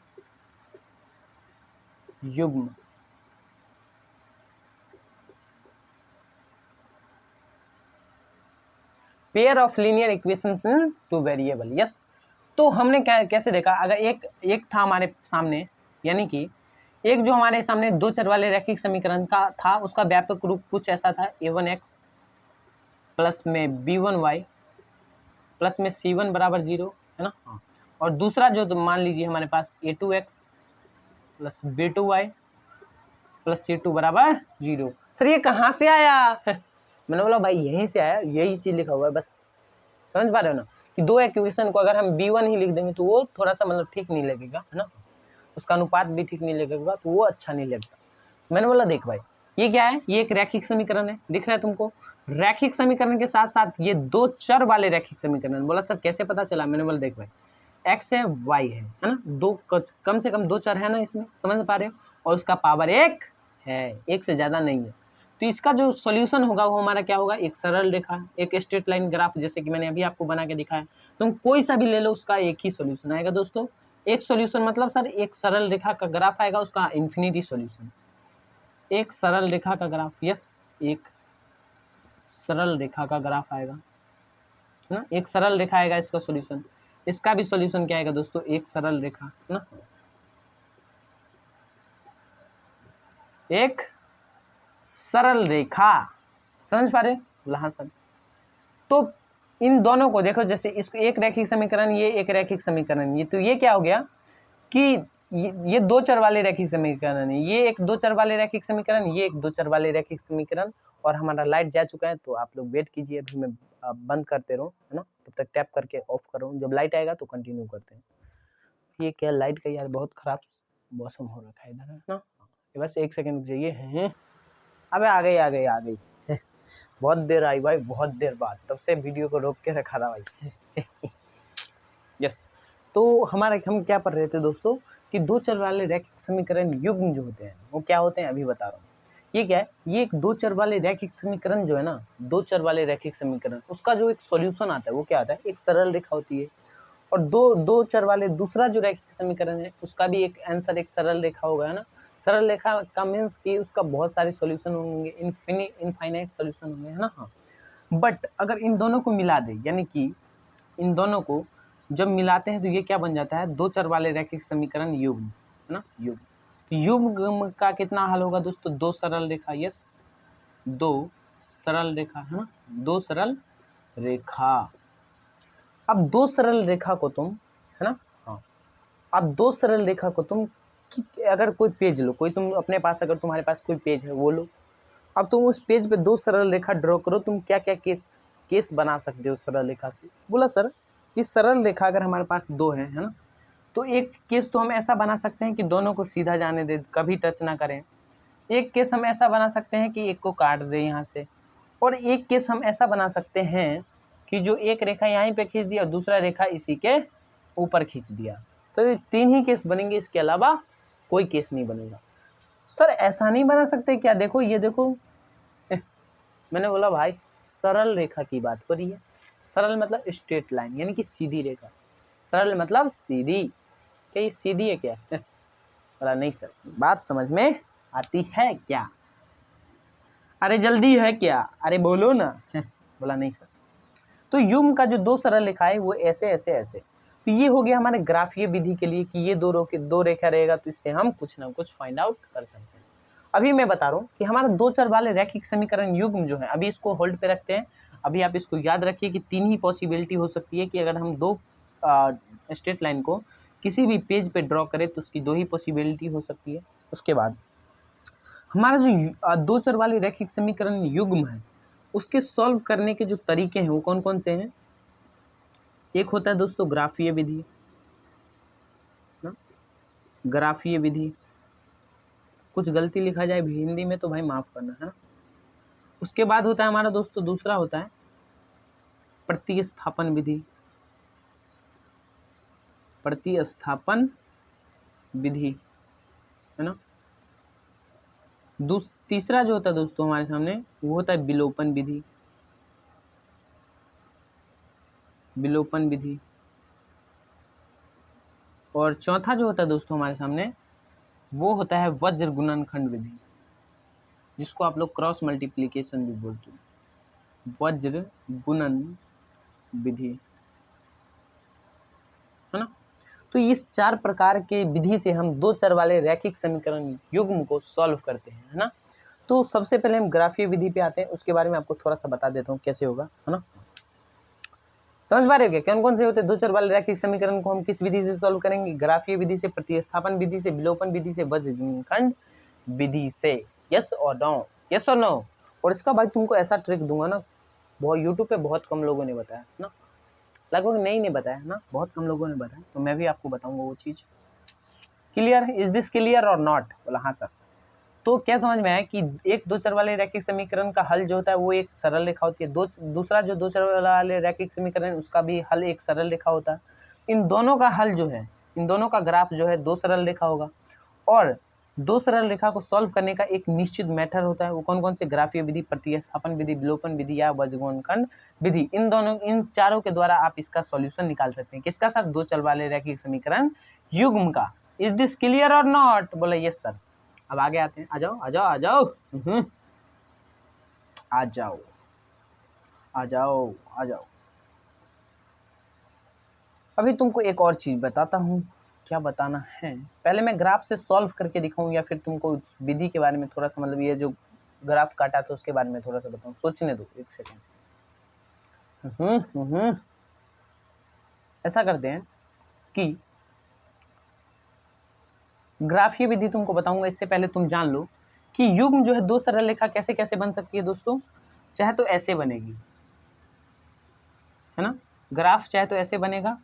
Speaker 1: युग्म pair of linear equations in two variable. Yes, तो हमने कैसे देखा, अगर एक था हमारे सामने, यानी कि एक जो हमारे सामने दो चर वाले रैखिक समीकरण का था, उसका व्यापक रूप कुछ ऐसा था, a1x प्लस में b1y प्लस में C1 बराबर 0 है ना। हाँ, और दूसरा जो तो मान लीजिए हमारे पास A2x plus B2y plus C2 बराबर 0। सर ये कहाँ से आया? मैंने बोला भाई यहीं से आया, यही चीज लिखा हुआ है, बस समझ पा रहे हो ना कि दो इक्वेशन को अगर हम B1 ही लिख देंगे तो वो थोड़ा सा मतलब ठीक नहीं लगेगा, है ना, उसका अनुपात भी ठीक नहीं लगेगा, तो वो अच्छा नहीं लगता। मैंने बोला देख भाई ये क्या है, ये एक रैखिक समीकरण है, दिख रहा है तुमको, रैखिक समीकरण के साथ साथ ये दो चर वाले रैखिक समीकरण। बोला सर कैसे पता चला? मैंने बोला देख भाई x है y है ना, दो कम से कम दो चर है ना इसमें, समझ पा रहे हो, और उसका पावर एक है, एक से ज्यादा नहीं है। तो इसका जो सॉल्यूशन होगा वो हमारा क्या होगा, एक सरल रेखा, एक स्ट्रेट लाइन ग्राफ, जैसे कि मैंने अभी आपको बना के दिखाया। तुम कोई सा भी ले लो उसका एक ही सॉल्यूशन आएगा दोस्तों। एक सॉल्यूशन मतलब सर एक सरल रेखा का ग्राफ आएगा, उसका इंफिनिटी सॉल्यूशन। एक सरल रेखा का ग्राफ, यस एक सरल रेखा का ग्राफ आएगा, है ना, एक सरल रेखा आएगा इसका सॉल्यूशन। इसका भी सॉल्यूशन क्या आएगा दोस्तों, एक सरल रेखा, है ना, एक सरल रेखा, समझ पा रहे? बोला हाँ सर। तो इन दोनों को देखो, जैसे इसको एक रैखिक समीकरण, ये एक रैखिक समीकरण, ये तो ये क्या हो गया कि ये दो चर वाले रैखिक समीकरण है, ये एक दो चर वाले रैखिक समीकरण, ये एक दो चर वाले रैखिक समीकरण। और हमारा लाइट जा चुका है तो आप लोग वेट कीजिए, अभी मैं बंद करते रहो, है ना, तब तक टैप करके ऑफ करो, जब लाइट आएगा तो कंटिन्यू करते हैं। ये क्या लाइट का यार बहुत खराब मौसम हो रखा है इधर, है ना, बस एक सेकंड रुक जाइए। हैं अबे आ गई आ गई आ गई बहुत देर आई भाई, बहुत देर बाद, तब से वीडियो को रोक के रखा था भाई। यस, तो हमारा हम क्या पढ़ रहे थे दोस्तों कि दो चर वाले रैखिक समीकरण युग्म जो होते हैं वो क्या होते हैं, अभी बता रहा हूँ। ये क्या है, ये एक दो चर वाले रैखिक समीकरण जो है ना, दो चर वाले रैखिक समीकरण, उसका जो एक सॉल्यूशन आता है वो क्या आता है, एक सरल रेखा होती है। और दो चर वाले दूसरा जो रैखिक समीकरण है उसका भी एक आंसर एक सरल रेखा होगा, है ना। सरल रेखा का मीन्स कि उसका बहुत सारे सॉल्यूशन होंगे, इनफाइनाइट सॉल्यूशन होंगे, है ना। हाँ, बट अगर इन दोनों को मिला दे, यानी कि इन दोनों को जब मिलाते हैं तो ये क्या बन जाता है, दो चर वाले रैखिक समीकरण युग्म, है ना, युग्म। युग्म का कितना हल होगा दोस्तों, दो सरल रेखा, यस दो सरल रेखा, है ना, दो सरल रेखा। अब दो सरल रेखा को तुम, है ना, हाँ, अब दो सरल रेखा को तुम अगर कोई पेज लो, कोई तुम अपने पास, अगर तुम्हारे पास कोई पेज है वो लो, अब तुम उस पेज पे दो सरल रेखा ड्रॉ करो, तुम क्या क्या केस बना सकते हो सरल रेखा से। बोला सर कि सरल रेखा अगर हमारे पास दो है ना, तो एक केस तो हम ऐसा बना सकते हैं कि दोनों को सीधा जाने दे, कभी टच ना करें। एक केस हम ऐसा बना सकते हैं कि एक को काट दे यहाँ से, और एक केस हम ऐसा बना सकते हैं कि जो एक रेखा यहीं पे खींच दिया और दूसरा रेखा इसी के ऊपर खींच दिया। तो ये तीन ही केस बनेंगे, इसके अलावा कोई केस नहीं बनेगा। सर ऐसा नहीं बना सकते क्या? देखो ये देखो मैंने बोला भाई सरल रेखा की बात करी है। सरल मतलब स्ट्रेट लाइन, यानी कि सीधी रेखा। सरल मतलब सीधी, क्या ये सीधी है क्या? बोला नहीं सर, बात समझ में आती है क्या? अरे जल्दी है क्या? अरे बोलो ना। बोला नहीं सर। तो युग्म का जो दो सरल रेखा है वो ऐसे ऐसे ऐसे, तो ये हो गया हमारे ग्राफीय विधि के लिए कि ये दो रेखा रहेगा, तो इससे हम कुछ ना कुछ फाइंड आउट कर सकते हैं। अभी मैं बता रहा हूँ कि हमारा दो चर वाले रैखिक समीकरण युग्म जो है, अभी इसको होल्ड पे रखते हैं। अभी आप इसको याद रखिए कि तीन ही पॉसिबिलिटी हो सकती है कि अगर हम दो स्ट्रेट लाइन को किसी भी पेज पे ड्रॉ करें तो उसकी दो ही पॉसिबिलिटी हो सकती है। उसके बाद हमारा जो दो चर वाले रैखिक समीकरण युग्म है उसके सॉल्व करने के जो तरीके हैं वो कौन कौन से हैं। एक होता है दोस्तों ग्राफीय विधि, ग्राफीय विधि, कुछ गलती लिखा जाए भी हिंदी में तो भाई माफ करना, है ना। उसके बाद होता है हमारा दोस्तों दूसरा होता है प्रतिस्थापन विधि, प्रतिस्थापन विधि, है ना। तीसरा जो होता है दोस्तों हमारे सामने वो होता है विलोपन विधि, विलोपन विधि। और चौथा जो होता है दोस्तों हमारे सामने वो होता है वज्र गुणनखंड विधि, जिसको आप लोग क्रॉस मल्टीप्लिकेशन भी बोलते हैं, वज्र गुणन विधि, है ना। तो इस चार प्रकार के विधि से हम दो चर वाले रैखिक समीकरण युग्म को सॉल्व करते हैं, है ना। तो सबसे पहले हम ग्राफीय विधि पे आते हैं, उसके बारे में आपको थोड़ा सा बता देता हूँ कैसे होगा, है ना। समझ पा रहे हो क्या? कौन कौन से होते हैं दो चर वाले रैखिक समीकरण को हम किस विधि से सॉल्व करेंगे? ग्राफीय विधि से, प्रतिस्थापन विधि से, विलोपन विधि से, वज्रखंड विधि से। यस और नो? यस और नो? और इसका भाई तुमको ऐसा ट्रिक दूंगा ना, बहुत यूट्यूब पे बहुत कम लोगों ने बताया ना, लगभग नहीं ने बताया ना, बहुत कम लोगों ने बताया, तो मैं भी आपको बताऊंगा वो चीज। क्लियर? इज दिस क्लियर और नॉट? बोला हाँ सर। तो क्या समझ में आया कि एक दो चर वाले रैखिक समीकरण का हल जो होता है वो एक सरल रेखा होती है, दूसरा जो दो चर वाले रैखिक समीकरण उसका भी हल एक सरल रेखा होता है। इन दोनों का हल जो है, इन दोनों का ग्राफ जो है दो सरल रेखा होगा, और दो सरल रेखा को सॉल्व करने का एक निश्चित मेथड होता है। वो कौन कौन से? ग्राफीय विधि, प्रतिस्थापन विधि, विलोपन विधि या वज्रखंड विधि। इन चारों के द्वारा आप इसका सॉल्यूशन निकाल सकते हैं। किसका सर? दो चर वाले रैखिक समीकरण युग्म का। इज दिस क्लियर और नॉट? बोला यस सर। अब आगे आते हैं, आ जाओ आ जाओ आ जाओ आ जाओ आ जाओ आ जाओ। अभी तुमको एक और चीज बताता हूँ। क्या बताना है? पहले मैं ग्राफ से सॉल्व करके दिखाऊं या फिर तुमको उस विधि के बारे में थोड़ा सा, मतलब ये जो ग्राफ काटा था उसके बारे में थोड़ा सा बताऊं? सोचने दो एक सेकेंड। ऐसा करते हैं कि ग्राफीय विधि तुमको बताऊंगा, इससे पहले तुम जान लो कि युग्म जो है दो सरल रेखा कैसे कैसे बन सकती है दोस्तों। चाहे तो ऐसे बनेगी, है ना, ग्राफ चाहे तो ऐसे बनेगा,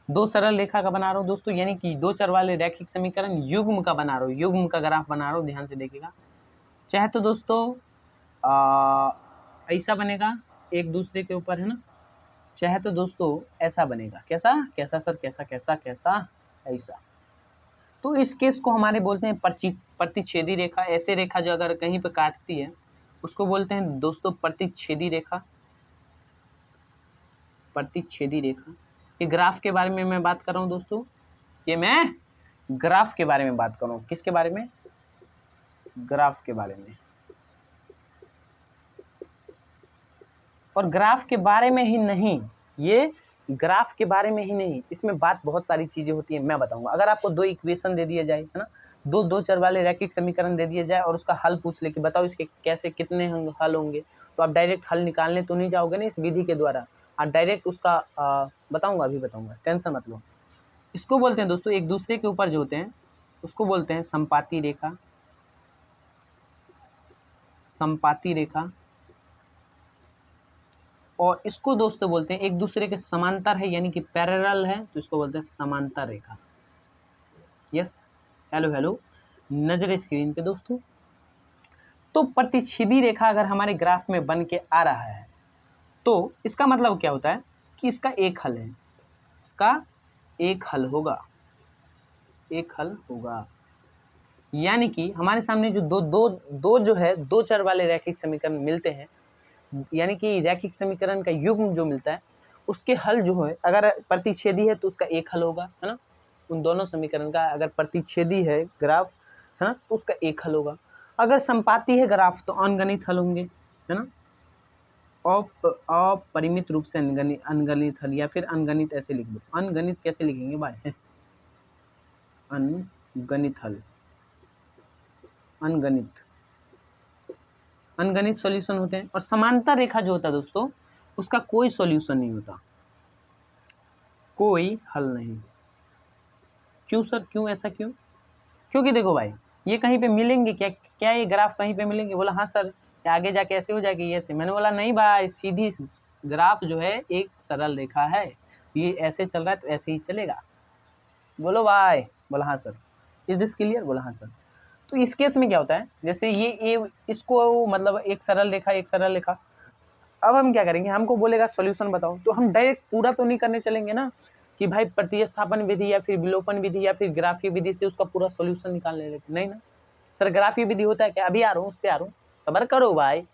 Speaker 1: दो सरल रेखा का बना रहा हूँ दोस्तों, यानी कि दो चर वाले रैखिक समीकरण युग्म का बना रहा हूँ, युग्म का ग्राफ बना रहा हूँ, ध्यान से देखिएगा। चाहे तो दोस्तों ऐसा बनेगा एक दूसरे के ऊपर, है ना, चाहे तो दोस्तों ऐसा बनेगा। कैसा कैसा सर? कैसा कैसा कैसा? ऐसा। तो इस केस को हमारे बोलते हैं प्रतिच्छेदी रेखा। ऐसे रेखा जो अगर कहीं पे काटती है उसको बोलते हैं दोस्तों प्रतिच्छेदी रेखा। प्रतिच्छेदी रेखा। ये ग्राफ के बारे में मैं बात कर रहा हूँ दोस्तों, ये मैं ग्राफ के बारे में बात कर रहा हूँ। किसके बारे में? ग्राफ के बारे में। और ग्राफ के बारे में ही नहीं, ये ग्राफ के बारे में ही नहीं, इसमें बात बहुत सारी चीजें होती है, मैं बताऊंगा। अगर आपको दो इक्वेशन दे दिया जाए, है ना, दो चर वाले रैखिक समीकरण दे दिया जाए और उसका हल पूछ ले कि बताओ इसके कैसे कितने हल होंगे, तो आप डायरेक्ट हल निकालने तो नहीं जाओगे ना इस विधि के द्वारा, आप डायरेक्ट उसका बताऊंगा, अभी बताऊंगा, टेंशन मत लो। इसको बोलते हैं दोस्तों, एक दूसरे के ऊपर जो होते हैं उसको बोलते हैं संपाती रेखा। संपाती रेखा। और इसको दोस्तों बोलते हैं एक दूसरे के समांतर है, यानी कि पैरेलल है, तो इसको बोलते हैं समांतर रेखा। यस, हेलो हेलो, नजर स्क्रीन पे दोस्तों। तो प्रतिच्छेदी रेखा अगर हमारे ग्राफ में बन के आ रहा है तो इसका मतलब क्या होता है कि इसका एक हल है, इसका एक हल होगा, एक हल होगा। यानी कि हमारे सामने जो दो जो है दो चर वाले रैखिक समीकरण मिलते हैं, यानी कि रैखिक समीकरण का युग्म जो मिलता है उसके हल जो है, अगर प्रतिच्छेदी है तो उसका एक हल होगा, है ना। उन दोनों समीकरण का अगर प्रतिच्छेदी है ग्राफ, है ना, तो उसका एक हल होगा। अगर संपाती है ग्राफ तो अनगणित हल होंगे, है ना। अपरिमित रूप से अनगणित हल, या फिर अनगणित ऐसे लिख दो। अनगणित कैसे लिखेंगे भाई? अनगणित हल, अनगणित अनगणित सॉल्यूशन होते हैं। और समांतर रेखा जो होता है दोस्तों उसका कोई सॉल्यूशन नहीं होता, कोई हल नहीं। क्यों सर? क्यों ऐसा? क्यों? क्योंकि देखो भाई, ये कहीं पे मिलेंगे क्या? क्या ये ग्राफ कहीं पे मिलेंगे? बोला हाँ सर, आगे जाके ऐसे हो जाएगी ऐसे। मैंने बोला नहीं भाई, सीधी ग्राफ जो है एक सरल रेखा है, ये ऐसे चल रहा है तो ऐसे ही चलेगा। बोलो भाई। बोला हाँ सर। Is this clear? बोला हाँ सर। तो इस केस में क्या होता है, जैसे ये इसको मतलब एक सरल रेखा, एक सरल रेखा। अब हम क्या करेंगे, हमको बोलेगा सॉल्यूशन बताओ, तो हम डायरेक्ट पूरा तो नहीं करने चलेंगे ना कि भाई प्रतिस्थापन विधि या फिर विलोपन विधि या फिर ग्राफीय विधि से उसका पूरा सॉल्यूशन निकालने लेते, नहीं ना सर। ग्राफीय विधि होता है क्या? अभी आ रहा हूँ, उस पर आ रहा हूँ, सब्र करो भाई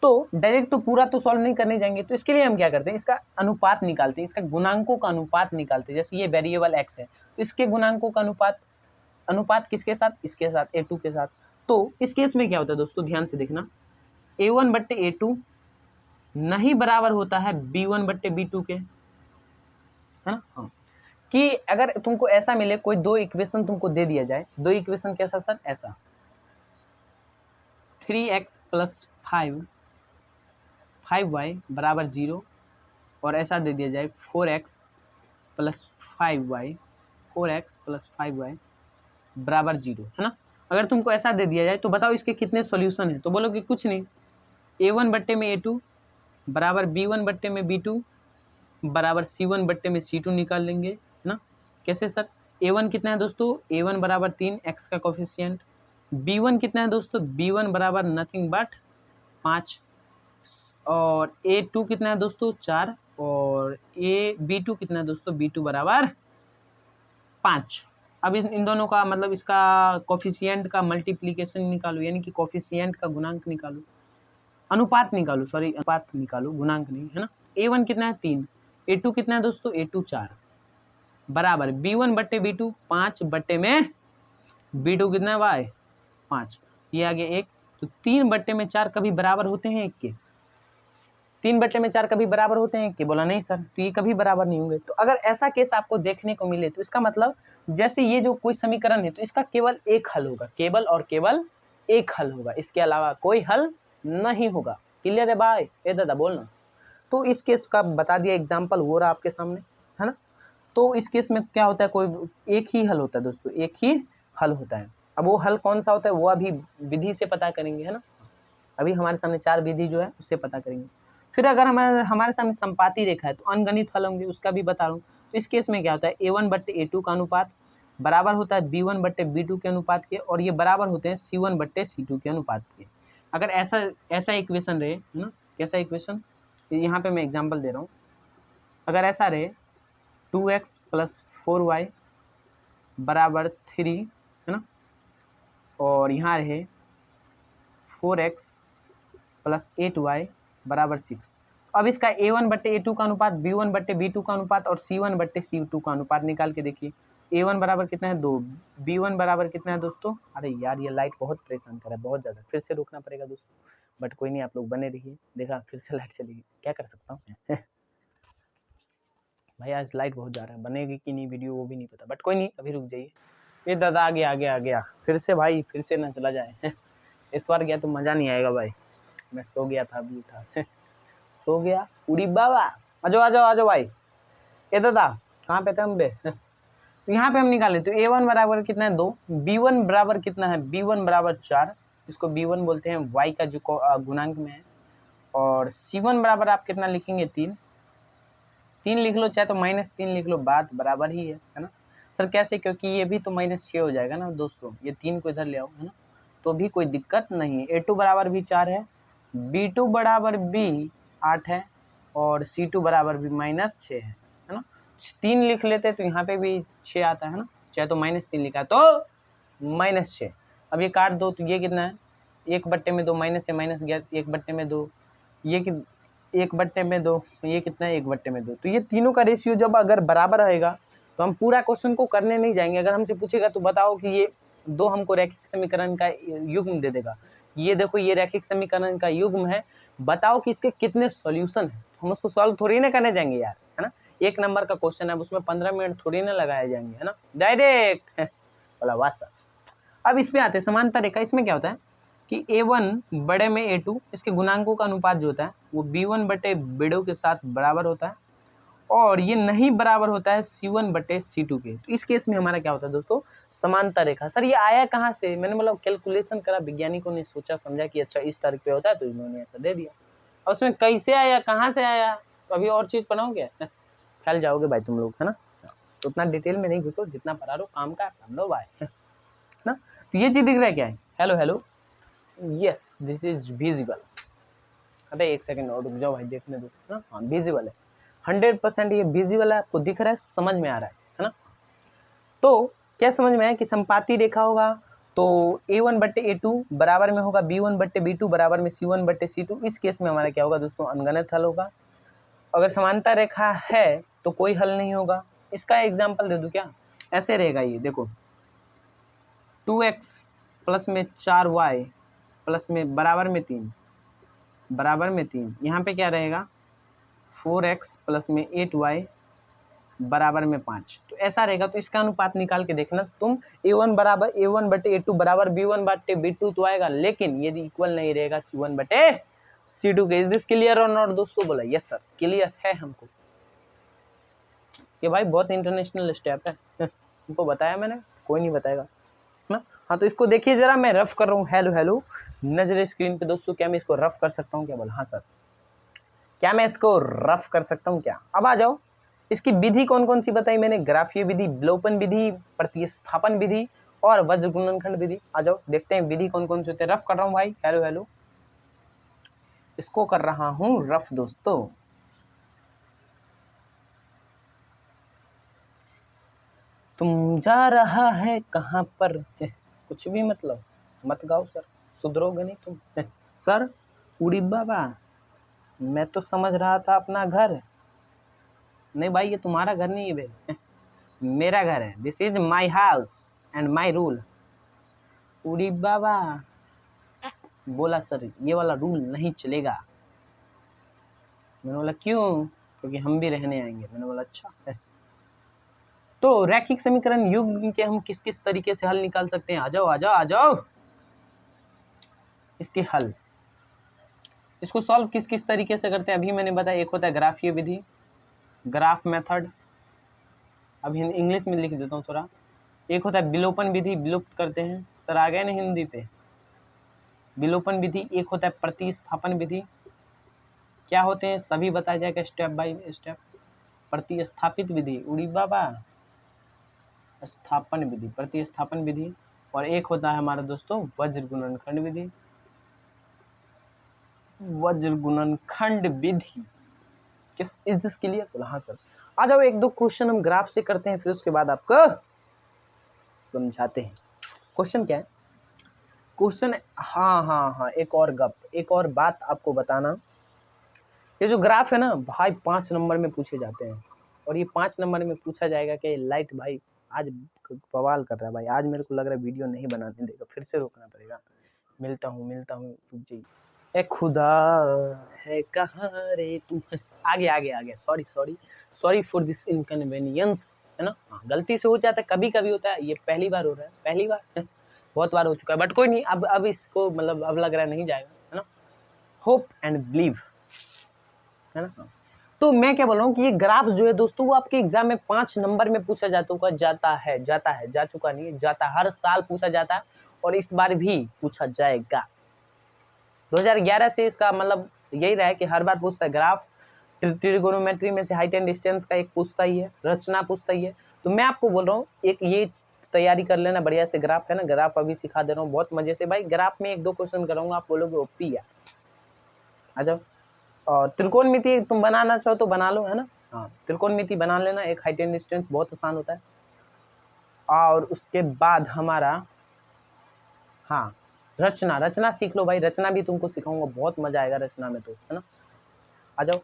Speaker 1: तो डायरेक्ट तो पूरा तो सॉल्व नहीं करने जाएंगे, तो इसके लिए हम क्या करते हैं, इसका अनुपात निकालते हैं, इसका गुणांकों का अनुपात निकालते हैं। जैसे ये वेरिएबल एक्स है तो इसके गुणांकों का अनुपात, अनुपात किसके साथ? इसके साथ, a2 के साथ। तो इस केस में क्या होता है दोस्तों, ध्यान से देखना, a1 बट्टे a2 नहीं बराबर होता है b1 बट्टे b2 के, है ना। हाँ, कि अगर तुमको ऐसा मिले, कोई दो इक्वेशन तुमको दे दिया जाए, दो इक्वेशन कैसा सर? ऐसा 3x + 5 5y बराबर 0 और ऐसा दे दिया जाए 4x plus 5y, 4x plus 5y बराबर 0, है ना। अगर तुमको ऐसा दे दिया जाए तो बताओ इसके कितने सॉल्यूशन है, तो बोलोगे कुछ नहीं, a1 बट्टे में a2 बराबर b1 बट्टे में b2 बराबर c1 बट्टे में c2 निकाल लेंगे, है ना। कैसे सर, a1 कितना है दोस्तों, a1 बराबर 3, x का कोफिशिएंट, b1 कितना है दोस्तों, b1 बराबर नथिंग बट 5, और a2 कितना है दोस्तों 4, और b2 कितना है दोस्तों, b2 बराबर 5। अब इन दोनों का मतलब इसका कोफिशिएंट का मल्टीप्लिकेशन निकालो, यानी कि कोफिशिएंट का गुणांक निकालो, अनुपात निकालो, सॉरी अनुपात निकालो, गुणांक नहीं, है ना। a1 कितना है 3, a2 कितना है दोस्तों, a2 4 बराबर b1 बट्टे b2 5 बट्टे में b2 कितना है y 5, ये आ गया 1। तो 3 बट्टे में 4 कभी बराबर होते हैं 1 के, 3 बट्टे में 4 कभी बराबर होते हैं 1 के, बोला नहीं सर, तो ये कभी बराबर नहीं होंगे। तो अगर ऐसा केस आपको देखने को मिले तो इसका मतलब जैसे ये जो कोई समीकरण है तो इसका केवल एक हल होगा, केवल और केवल एक हल होगा, इसके अलावा कोई हल नहीं होगा। क्लियर है भाई, ए दादा बोलना। तो इस केस का बता दिया, एग्जाम्पल हो रहा आपके सामने, है ना। तो इस केस में क्या होता है, कोई एक ही हल होता है दोस्तों, एक ही हल होता है। अब वो हल कौन सा होता है वो अभी विधि से पता करेंगे, है ना। अभी हमारे सामने 4 विधि जो है उससे पता करेंगे। फिर अगर हमारे सामने संपाती रेखा है तो अनगणित हल होंगे, उसका भी बता रहा हूँ। तो इस केस में क्या होता है, a1 बट्टे a2 का अनुपात बराबर होता है b1 बट्टे b2 के अनुपात के, और ये बराबर होते हैं c1 बट्टे c2 के अनुपात के। अगर ऐसा इक्वेशन रहे, है ना, कैसा इक्वेशन, यहाँ पे मैं एग्जाम्पल दे रहा हूँ। अगर ऐसा रहे 2x प्लस 4y बराबर 3, है ना, और यहाँ रहे 4x प्लस 8y बराबर 6। अब इसका a1 बट्टे a2 का अनुपात, b1 बट्टे b2 का अनुपात और c1 बट्टे c2 का अनुपात निकाल के देखिए। a1 बराबर कितना है 2, b1 बराबर कितना है दोस्तों, अरे यार ये लाइट बहुत परेशान कर रहा है, बहुत ज़्यादा, फिर से रोकना पड़ेगा दोस्तों, बट कोई नहीं, आप लोग बने रहिए। देखा फिर से लाइट चली गई, क्या कर सकता हूँ भाई आज लाइट बहुत जा रहा है, बनेगी कि नहीं वीडियो वो भी नहीं पता, बट कोई नहीं, अभी रुक जाइए। ये दादा आ गया फिर से भाई, फिर से ना चला जाए इस बार गया तो मज़ा नहीं आएगा भाई, मैं सो गया था अभी उठा सो गया उड़ी बाबा, आ जाओ भाई। ये दादा कहाँ पे थे हम बे तो यहाँ पे हम निकाले तो a1 बराबर कितना है 2, b1 बराबर कितना है, b1 बराबर 4, इसको b1 बोलते हैं y का जो गुणांक में है, और c1 बराबर आप कितना लिखेंगे 3 लिख लो, चाहे तो -3 लिख लो, बात बराबर ही है ना सर। कैसे, क्योंकि ये भी तो -6 हो जाएगा ना दोस्तों, ये 3 को इधर ले आओ, है ना, तो भी कोई दिक्कत नहीं है। a2 बराबर भी 4 है, b2 बराबर भी 8 है, और c2 बराबर भी -6 है ना। 3 लिख लेते तो यहाँ पे भी 6 आता है ना, चाहे तो -3 लिखा तो -6। अब ये काट दो तो ये कितना है, 1 बट्टे में 2, माइनस से माइनस गया, 1 बट्टे में 2, ये 1 बट्टे में 2, ये कितना है 1 बट्टे में 2। तो ये तीनों का रेशियो जब अगर बराबर रहेगा तो हम पूरा क्वेश्चन को करने नहीं जाएंगे। अगर हमसे पूछेगा तो बताओ कि ये 2 हमको रैखिक समीकरण का युग्म दे देगा, ये देखो ये रैखिक समीकरण का युग्म है, बताओ कि इसके कितने सॉल्यूशन है। हम उसको सॉल्व थोड़ी ना करने जाएंगे यार, है ना, 1 नंबर का क्वेश्चन है, उसमें 15 मिनट थोड़ी ना लगाए जाएंगे, है ना, डायरेक्ट बोला वाह सर। अब इस पे आते हैं समांतर रेखा। इसमें क्या होता है कि a1 बड़े में a2, इसके गुणांकों का अनुपात जो होता है वो b1 बटे b2 के साथ बराबर होता है, और ये नहीं बराबर होता है c1 बटे c2 के। तो इस केस में हमारा क्या होता है दोस्तों, समांतर रेखा। सर ये आया कहाँ से, मैंने मतलब कैलकुलेशन करा, वैज्ञानिकों ने सोचा समझा कि अच्छा इस तरह पे होता है तो इन्होंने ऐसा दे दिया। और उसमें कैसे आया, कहाँ से आया, तो अभी और चीज़ पढ़ाओ क्या फैल जाओगे भाई तुम लोग, है ना। तो उतना डिटेल में नहीं घुसो, जितना पढ़ा रहो काम का काम लो भाई, है ना। तो ये चीज़ दिख रहा है क्या है, hello yes this is visible. अबे 1 सेकंड और रुक जाओ भाई, देखने दो ना, हाँ विजिबल है, 100% ये विजिबल है, आपको दिख रहा है, समझ में आ रहा है ना। तो क्या समझ में आया कि संपाती रेखा होगा तो a1 बट्टे a2 बराबर में होगा b1 बट्टे b2 बराबर में c1 बट्टे c2। इस केस में हमारा क्या होगा दोस्तों, अनगणित हल होगा। अगर समांतर रेखा है तो कोई हल नहीं होगा। इसका एग्जाम्पल दे दूं क्या, ऐसे रहेगा ये देखो 2x प्लस में 4y प्लस में बराबर में 3 यहाँ पे क्या रहेगा 4x प्लस में 8y बराबर में 5। तो ऐसा रहेगा। तो इसका अनुपात निकाल के देखना तुम, a1 बराबर a1 बटे a2 बराबर b1 बटे b2 तो आएगा, लेकिन यदि इक्वल नहीं रहेगा c1 बटे C2 के। इज दिस क्लियर और नॉट दोस्तों? बोला यस सर क्लियर है हमको। ये भाई बहुत इंटरनेशनल स्टेप है तुमको बताया मैंने, कोई नहीं बताएगा ना। हाँ तो इसको देखिए जरा, मैं रफ कर रहा हूँ। हेलो हेलो, नजर स्क्रीन पे दोस्तों, क्या मैं इसको रफ कर सकता हूँ क्या? बोला हाँ सर, क्या मैं इसको रफ कर सकता हूँ क्या? अब आ जाओ, इसकी विधि कौन कौन सी बताई मैंने? ग्राफीय विधि, विलोपन विधि, प्रतिस्थापन विधि और वज्र गुणनखंड विधि। आ जाओ देखते हैं विधि कौन कौन से होते हैं। रफ कर रहा हूँ भाई, हेलो हेलो, इसको कर रहा हूँ रफ दोस्तों। तुम जा रहा है कहाँ पर, कुछ भी मतलब मत गाओ सर, सुधरोगे नहीं तुम सर। उड़ी बाबा, मैं तो समझ रहा था अपना घर। नहीं भाई ये तुम्हारा घर नहीं है बे मेरा घर है। This is my house and my rule. उड़ी बाबा बोला सर ये वाला रूल नहीं चलेगा। मैंने बोला क्यों? क्योंकि हम भी रहने आएंगे। मैंने बोला अच्छा है। तो रैखिक समीकरण युग्म के हम किस किस तरीके से हल निकाल सकते हैं? आ जाओ आ जाओ आ जाओ, इसके हल, इसको सॉल्व किस किस तरीके से करते हैं अभी मैंने बताया। एक होता है ग्राफीय विधि, ग्राफ मेथड, अभी इंग्लिश में लिख देता हूँ थोड़ा। एक होता है विलोपन विधि, विलुप्त करते हैं। सर आ गए ना हिंदी पे? विलोपन विधि। एक होता है प्रतिस्थापन विधि। क्या होते हैं सभी बताया जाएगा स्टेप बाय स्टेप। प्रतिस्थापित विधि, उड़ी बाबा, स्थापन विधि, प्रतिस्थापन विधि। और एक होता है हमारा दोस्तों वज्र गुणनखंड विधि। वज्र गुणनखंड विधि किस इज दिस क्लियर? बोला हाँ सर। आ जाओ एक दो क्वेश्चन हम ग्राफ से करते हैं, फिर उसके बाद आपको समझाते हैं। क्वेश्चन क्या है? क्वेश्चन, हाँ हाँ हाँ, एक और गप, एक और बात आपको बताना। ये जो ग्राफ है ना भाई 5 नंबर में पूछे जाते हैं, और ये 5 नंबर में पूछा जाएगा कि लाइट भाई आज बवाल कर रहा है भाई, आज मेरे को लग रहा है वीडियो नहीं बनाने देगा, फिर से रोकना पड़ेगा। मिलता हूँ रुक जाइए। ए खुदा है कहाँ रे तू आगे आगे आगे, sorry sorry sorry for this inconvenience, है ना। हाँ गलती से हो जाता है, कभी कभी होता है, ये पहली बार हो रहा है, पहली बार बहुत बार हो चुका है, बट कोई नहीं। अब इसको मतलब अब लग रहा है नहीं जाएगा, है ना। होप एंड बिलीव, है ना। तो मैं क्या बोल रहा हूँ कि ये ग्राफ जो है दोस्तों वो आपके एग्जाम में 5 नंबर में पूछा जाता है, जा चुका नहीं है, जाता, हर साल पूछा जाता है और इस बार भी पूछा जाएगा। 2011 से इसका मतलब यही रहा है कि हर बार पूछता है। ग्राफ ट्रिगोनोमेट्री में से हाइट एंड डिस्टेंस का एक पूछता ही है, रचना पूछता ही है। तो मैं आपको बोल रहा हूँ एक ये तैयारी कर लेना बढ़िया से। ग्राफ है ना, ग्राफ अभी सिखा दे रहा हूँ बहुत मजे से भाई। ग्राफ में एक दो क्वेश्चन कराऊंगा, आप बोलोगे ओपी है। आ जाओ। और त्रिकोणमिति तुम बनाना चाहो तो बना लो, है ना। हाँ त्रिकोणमिति बना लेना, एक हाइट एंड डिस्टेंस बहुत आसान होता है। और उसके बाद हमारा, हाँ रचना सीख लो भाई, रचना भी तुमको सिखाऊंगा, बहुत मजा आएगा रचना में तो, है ना। आ जाओ।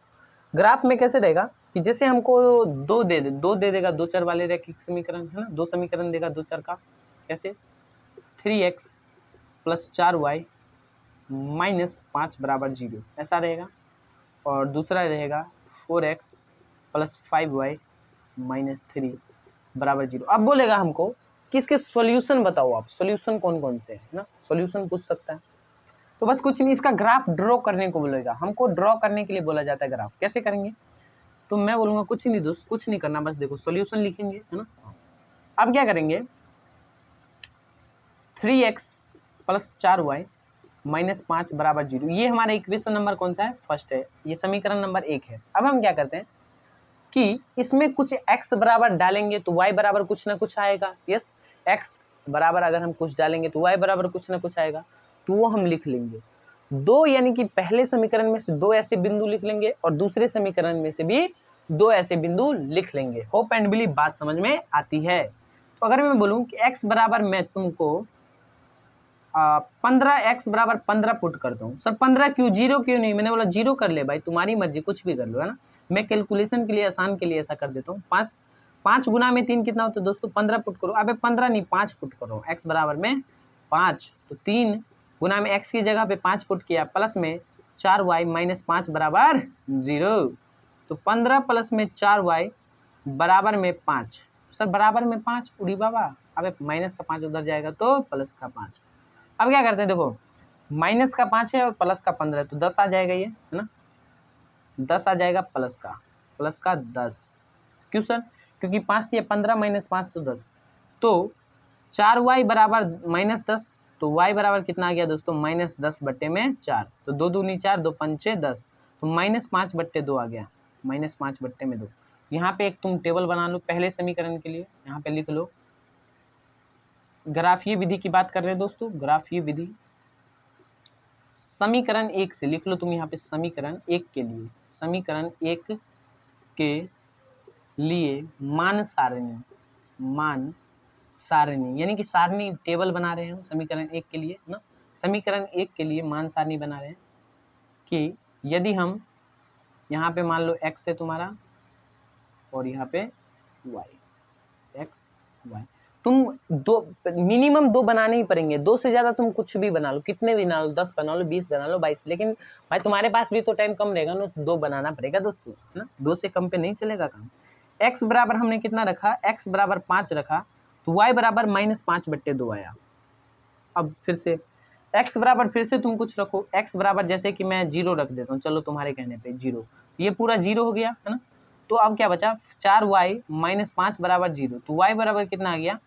Speaker 1: ग्राफ में कैसे रहेगा कि जैसे हमको दो दे देगा, दो चर वाले रैखिक समीकरण, है ना। दो समीकरण देगा दो चर का, कैसे? 3x + 4y -5 = 0, ऐसा रहेगा। और दूसरा रहेगा 4x + 5y -3 = 0। अब बोलेगा हमको कि इसके सॉल्यूशन बताओ, आप सॉल्यूशन कौन कौन से है ना, सॉल्यूशन पूछ सकता है। तो बस कुछ नहीं, इसका ग्राफ ड्रॉ करने को बोलेगा हमको, ड्रॉ करने के लिए बोला जाता है ग्राफ। कैसे करेंगे? तो मैं बोलूंगा कुछ नहीं दोस्त, कुछ नहीं करना, बस देखो सॉल्यूशन लिखेंगे, है ना। अब क्या करेंगे? 3x + 4y -5 = 0, ये हमारा इक्वेशन नंबर कौन सा है? फर्स्ट है, ये समीकरण नंबर 1 है। अब हम क्या करते हैं कि इसमें कुछ x बराबर डालेंगे तो y बराबर कुछ ना कुछ आएगा। यस, x बराबर अगर हम कुछ डालेंगे तो y बराबर कुछ ना कुछ आएगा, तो वो हम लिख लेंगे। दो यानी कि पहले समीकरण में से दो ऐसे बिंदु लिख लेंगे और दूसरे समीकरण में से भी दो ऐसे बिंदु लिख लेंगे। होप एंड बिलीव बात समझ में आती है। तो अगर मैं बोलूं कि x बराबर मैं तुमको 15x बराबर 15 पुट करता हूँ। सर 15 क्यों, 0 क्यों नहीं? मैंने बोला 0 कर ले भाई, तुम्हारी मर्जी, कुछ भी कर लो, है ना। मैं कैलकुलेशन के लिए, आसान के लिए ऐसा कर देता हूँ। 5 गुना में 3 कितना होता है दोस्तों? 15 पुट करो। अबे 15 नहीं 5 पुट करो। x बराबर में 5, तो 3 गुना में x की जगह पे 5 पुट किया, प्लस में 4y -5 = 0। तो 15 प्लस में 4y बराबर में 5। सर बराबर में 5, उड़ी बाबा, अबे माइनस का 5 उधर जाएगा तो प्लस का 5। अब क्या करते हैं देखो, माइनस का 5 है और प्लस का 15 है, तो 10 आ जाएगा ये, है ना, 10 आ जाएगा प्लस का 10। क्यों सर? क्योंकि 5 दिया 15 माइनस 5 तो 10, तो 4y बराबर -10, तो y बराबर कितना आ गया दोस्तों, -10/4, तो 2 दूनी 4, 2 पंचे 10, तो -5/2 आ गया, -5/2। यहाँ पे एक तुम टेबल बना लो पहले समीकरण के लिए, यहाँ पे लिख लो, ग्राफीय विधि की बात कर रहे हैं दोस्तों, ग्राफीय विधि, समीकरण 1 से लिख लो तुम यहाँ पे, समीकरण 1 के लिए, समीकरण 1 के लिए मान सारणी यानी कि सारणी टेबल बना रहे हैं हम समीकरण 1 के लिए ना, समीकरण 1 के लिए मान सारणी बना रहे हैं कि यदि हम यहाँ पे मान लो x है तुम्हारा और यहाँ पे y, x y, तुम दो मिनिमम 2 बनाने ही पड़ेंगे, 2 से ज्यादा तुम कुछ भी बना लो, कितने भी बना लो, 10 बना लो, 20 बना लो, 22, लेकिन भाई तुम्हारे पास भी तो टाइम कम रहेगा ना, 2 बनाना पड़ेगा दोस्तों, है ना, 2 से कम पे नहीं चलेगा काम। x बराबर हमने कितना रखा, x बराबर 5 रखा, तो y बराबर -5/2 आया। अब फिर से x बराबर फिर से तुम कुछ रखो, x बराबर जैसे कि मैं 0 रख देता हूँ, चलो तुम्हारे कहने पे 0, ये पूरा 0 हो गया, है ना, तो अब क्या बचा, 4y -5 बराबर 0, तो y बराबर कितना आ गया,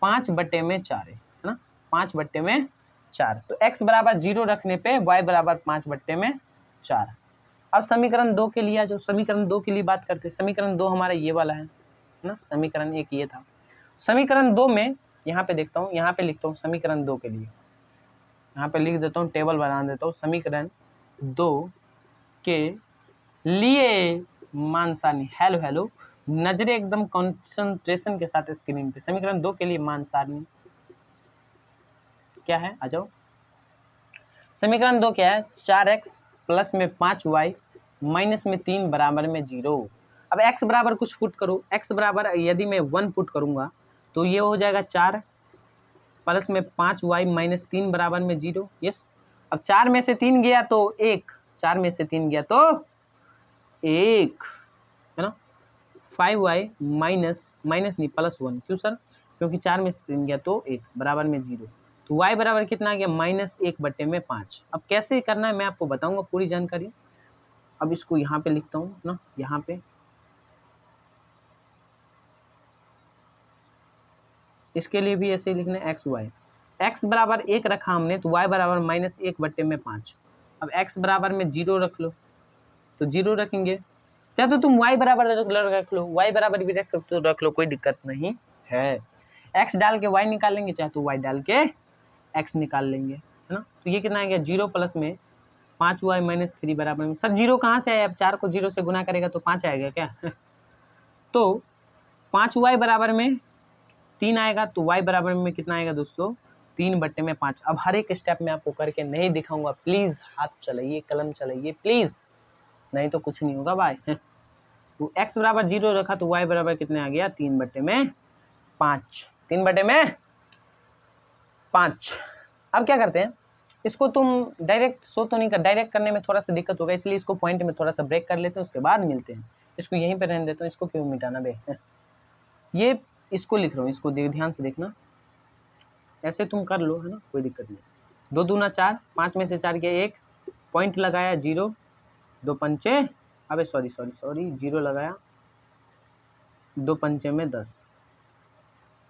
Speaker 1: 5/4 है ना, 5/4, तो x बराबर 0 रखने पे y बराबर 5/4। अब समीकरण 2 के लिए, जो समीकरण 2 के लिए बात करते हैं, समीकरण 2 हमारा ये वाला है ना, समीकरण 1 ये था, समीकरण 2 में यहाँ पे देखता हूँ, यहाँ पे लिखता हूँ समीकरण 2 के लिए, यहाँ पे लिख देता हूँ, टेबल बना देता हूँ, समीकरण 2 के लिए मान सारणी, हेलो नजरे एकदम कंसंट्रेशन के साथ स्क्रीन पे, समीकरण 2 के लिए मान सारणी क्या है, आ जाओ, समीकरण 2 क्या है, 4x प्लस में 5y माइनस में 3 बराबर में 0। अब x बराबर कुछ पुट करो, x बराबर यदि मैं 1 पुट करूंगा तो ये हो जाएगा 4 प्लस में 5y माइनस 3 बराबर में 0। यस, अब 4 में से 3 गया तो 1, 4 में से 3 गया तो 1, है ना, 5y माइनस नहीं +1, क्यों सर, क्योंकि 4 में से 3 गया तो 1 बराबर में 0, तो y बराबर कितना आ गया, -1/5। अब कैसे करना है मैं आपको बताऊंगा पूरी जानकारी। अब इसको यहाँ पे लिखता हूँ ना, यहाँ पे इसके लिए भी ऐसे ही लिखना है, x बराबर 1 रखा हमने, तो y बराबर -1/5। अब x बराबर में 0 रख लो, तो 0 रखेंगे, या तो तुम y बराबर रख लो, y बराबर भी रख सकते हो, रख लो, कोई दिक्कत नहीं है। x डाल के y निकाल लेंगे, चाहे तो y डाल के x निकाल लेंगे, है ना, तो ये कितना आ गया, 0 प्लस में 5y माइनस 3 बराबर में, सर 0 कहाँ से आया, अब 4 को 0 से गुना करेगा तो 5 आएगा क्या तो 5y बराबर में 3 आएगा, तो y बराबर में कितना आएगा दोस्तों, 3/5। अब हर एक स्टेप में आपको करके नहीं दिखाऊंगा, प्लीज हाथ चलाइए, कलम चलाइए प्लीज, नहीं तो कुछ नहीं होगा भाई तो x बराबर 0 रखा, तो y बराबर कितने आ गया, 3/5, 3/5। अब क्या करते हैं, इसको तुम डायरेक्ट सो तो नहीं कर, डायरेक्ट करने में थोड़ा सा दिक्कत होगा, इसलिए इसको पॉइंट में थोड़ा सा ब्रेक कर लेते हैं, उसके बाद मिलते हैं। इसको यहीं पे रहने देता हूँ, इसको क्यों मिटाना बे ये इसको लिख रहा हूँ, इसको ध्यान से देखना, ऐसे तुम कर लो, है ना, कोई दिक्कत नहीं। 2 दूना 4, 5 में से 4 गया 1, पॉइंट लगाया 0, 2 पंचे, अबे सॉरी 0 लगाया, 2 पंचे में 10,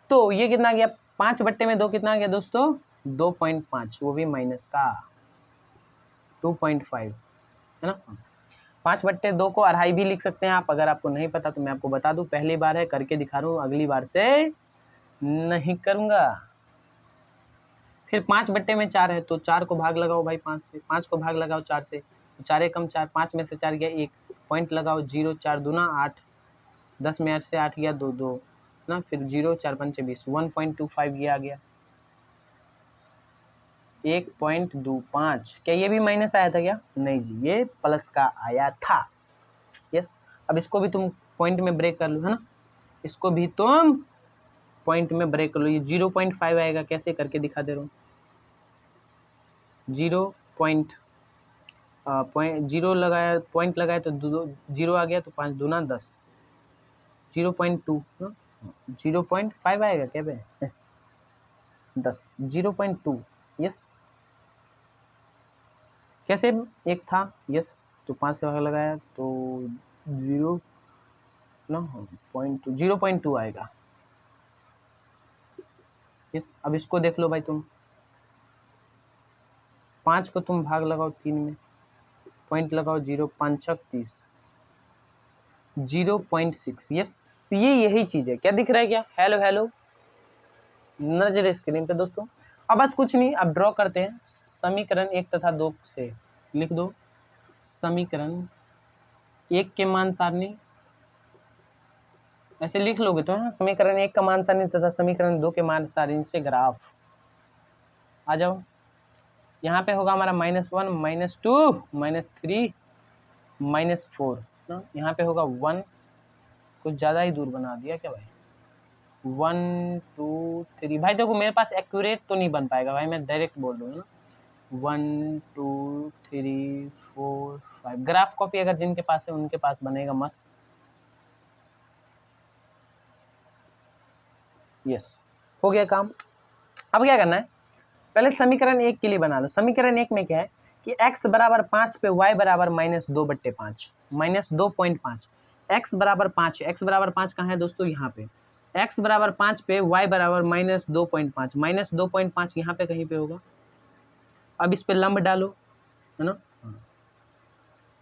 Speaker 1: तो ये कितना गया, 5/2 कितना आ गया दोस्तों, 2.5, वो भी माइनस का 2.5, है ना। 5/2 को 2.5 भी लिख सकते हैं आप, अगर आपको नहीं पता तो मैं आपको बता दूं, पहली बार है करके दिखा रहा हूँ, अगली बार से नहीं करूंगा। फिर 5/4 है, तो 4 को भाग लगाओ भाई 5 से, 5 को भाग लगाओ 4 से, तो 4 कम 4, 5 में से 4 गया 1, पॉइंट लगाओ 0, 4 दूना 8, 10 में 8 से 8 गया 2, 2 ना, फिर 0, 4 पंचे 20, 1.25 ये आ गया, 1.25। क्या ये भी माइनस आया था क्या, नहीं जी, ये प्लस का आया था। यस, अब इसको भी तुम पॉइंट में ब्रेक कर लो, है ना, इसको भी तुम पॉइंट में ब्रेक कर लो, ये 0.5 आएगा, कैसे करके दिखा दे रहा हूँ, 0 लगाया, पॉइंट लगाया तो 0 आ गया, तो 5 दूना 10, 0.2, 0.5 आएगा क्या बे 10, 0.2, यस, कैसे, एक था यस, तो 5 से भाग लगाया तो 0 ना 0.2 आएगा। यस, अब इसको देख लो भाई, तुम 5 को तुम भाग लगाओ 3 में, पॉइंट लगाओ 0, 5 छक 30, 0.6। यस, तो ये यही चीज है। क्या दिख रहा है, क्या हेलो हेलो नजर स्क्रीन पे दोस्तों। अब बस कुछ नहीं, अब ड्रॉ करते हैं समीकरण 1 तथा 2 से। लिख दो समीकरण 1 के मान सारणी, ऐसे लिख लोगे तो समीकरण 1 का मान सारणी तथा समीकरण 2 के मान सारणी से ग्राफ। आ जाओ, यहाँ पे होगा हमारा -1, -2, -3, -4 ना, यहाँ पे होगा 1, कुछ ज़्यादा ही दूर बना दिया क्या भाई, 1 2 3। भाई देखो मेरे पास एक्यूरेट तो नहीं बन पाएगा भाई, मैं डायरेक्ट बोल रहा हूँ ना। 1 2 3 4 5, ग्राफ कॉपी अगर जिनके पास है उनके पास बनेगा मस्त। यस, हो गया काम। अब क्या करना है, पहले समीकरण 1 के लिए बना लो। समीकरण 1 में क्या है कि x बराबर 5 पे y बराबर -2/5, -2.5। x बराबर 5 है, x बराबर 5 कहाँ है दोस्तों, यहाँ पे। x बराबर 5 पे y बराबर -2.5, -2.5 यहाँ पे कहीं पे होगा। अब इस पे लंब डालो, है ना,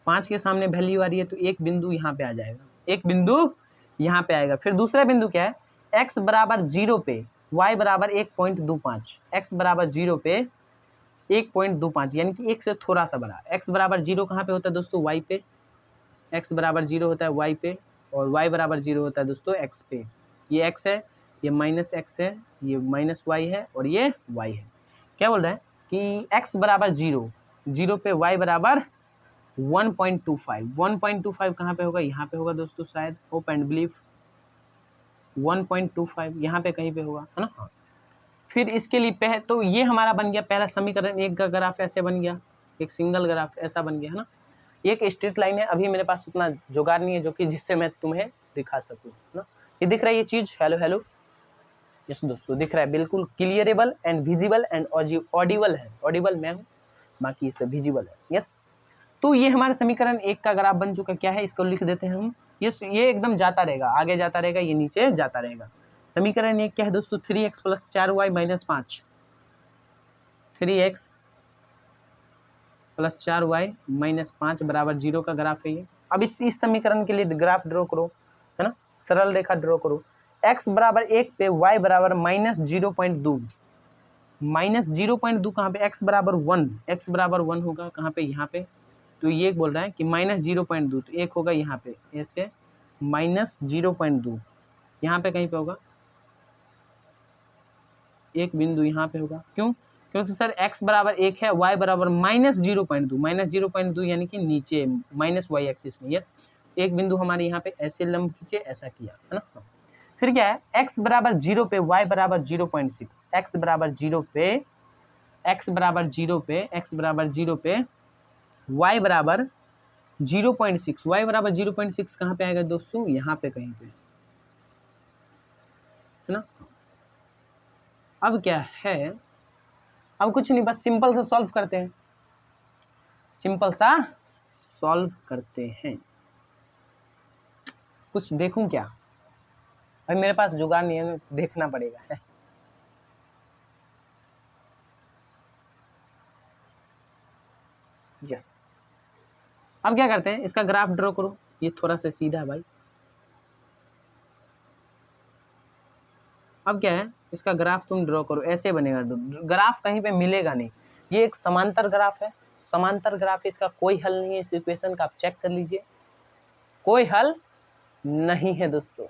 Speaker 1: 5 के सामने वैल्यू आ रही है तो एक बिंदु यहाँ पे आ जाएगा, एक बिंदु यहाँ पे आएगा। फिर दूसरा बिंदु क्या है, x बराबर 0 पे y बराबर 1.25, x बराबर 0 पे 1.25 यानी कि 1 से थोड़ा सा बड़ा। x बराबर 0 कहाँ पे होता है दोस्तों, y पे। x बराबर 0 होता है y पे, और y बराबर 0 होता है दोस्तों x पे। ये x है, ये -x है, ये -y है, और ये y है। क्या बोल रहा है कि x बराबर 0, 0 पे y बराबर 1.25, 1.25 कहाँ पे होगा, यहाँ पे होगा दोस्तों शायद, होप एंड बिलीव 1.25 यहाँ पे कहीं पे होगा, है ना। हाँ, फिर इसके लिए तो ये हमारा बन गया पहला समीकरण 1 का ग्राफ, ऐसे बन गया, एक सिंगल ग्राफ ऐसा बन गया, है ना। एक स्ट्रेट लाइन है, अभी मेरे पास उतना जुगाड़ नहीं है जो कि जिससे मैं तुम्हें दिखा सकूँ, है ना। ये दिख रहा है ये चीज, हेलो हेलो, यस दोस्तों दिख रहा है, बिल्कुल क्लियरेबल एंड विजिबल एंड ऑडिबल है। ऑडिबल मैं हूँ, बाकी इससे विजिबल है। यस, तो ये हमारा समीकरण 1 का ग्राफ बन चुका। क्या है, इसको लिख देते हैं हम। ये एकदम जाता रहेगा, आगे जाता रहेगा, ये नीचे जाता रहेगा। समीकरण 1 क्या है दोस्तों, 3x + 4y - 5, 3x + 4y - 5 बराबर 0 का ग्राफ है ये। अब इस समीकरण के लिए ग्राफ ड्रॉ करो, है ना, सरल रेखा ड्रॉ करो। x बराबर 1 पे y बराबर -0.2, -0.2 कहाँ पे, x बराबर 1, x बराबर 1 होगा कहाँ पे, यहाँ पे। तो ये बोल रहा है कि -0.2, तो एक होगा यहाँ पे, ऐसे -0.2 यहाँ पे कहीं पे होगा, एक बिंदु यहाँ पे होगा। क्यों, क्योंकि सर x बराबर 1 है, y बराबर -0.2 यानी कि नीचे -y एक्सिस में। यस, एक बिंदु हमारे यहाँ पे ऐसे लंब खींचे, ऐसा किया, है ना। फिर क्या है, x बराबर 0 पे y बराबर 0.6, x बराबर 0 पे y बराबर 0.6, y बराबर 0.6 कहाँ पे आएगा दोस्तों, यहाँ पे कहीं पे, है ना। अब क्या है, अब कुछ नहीं, बस सिंपल सा सॉल्व करते हैं, सिंपल सा सॉल्व करते हैं। कुछ देखूं क्या भाई, मेरे पास जुगाड़ नहीं है, देखना पड़ेगा। यस, अब क्या करते हैं, इसका ग्राफ ड्रॉ करो। ये थोड़ा सा सीधा भाई। अब क्या है, इसका ग्राफ तुम ड्रॉ करो, ऐसे बनेगा। ग्राफ कहीं पे मिलेगा नहीं, ये एक समांतर ग्राफ है, समांतर ग्राफ, इसका कोई हल नहीं है। इस इक्वेशन का आप चेक कर लीजिए, कोई हल नहीं है दोस्तों।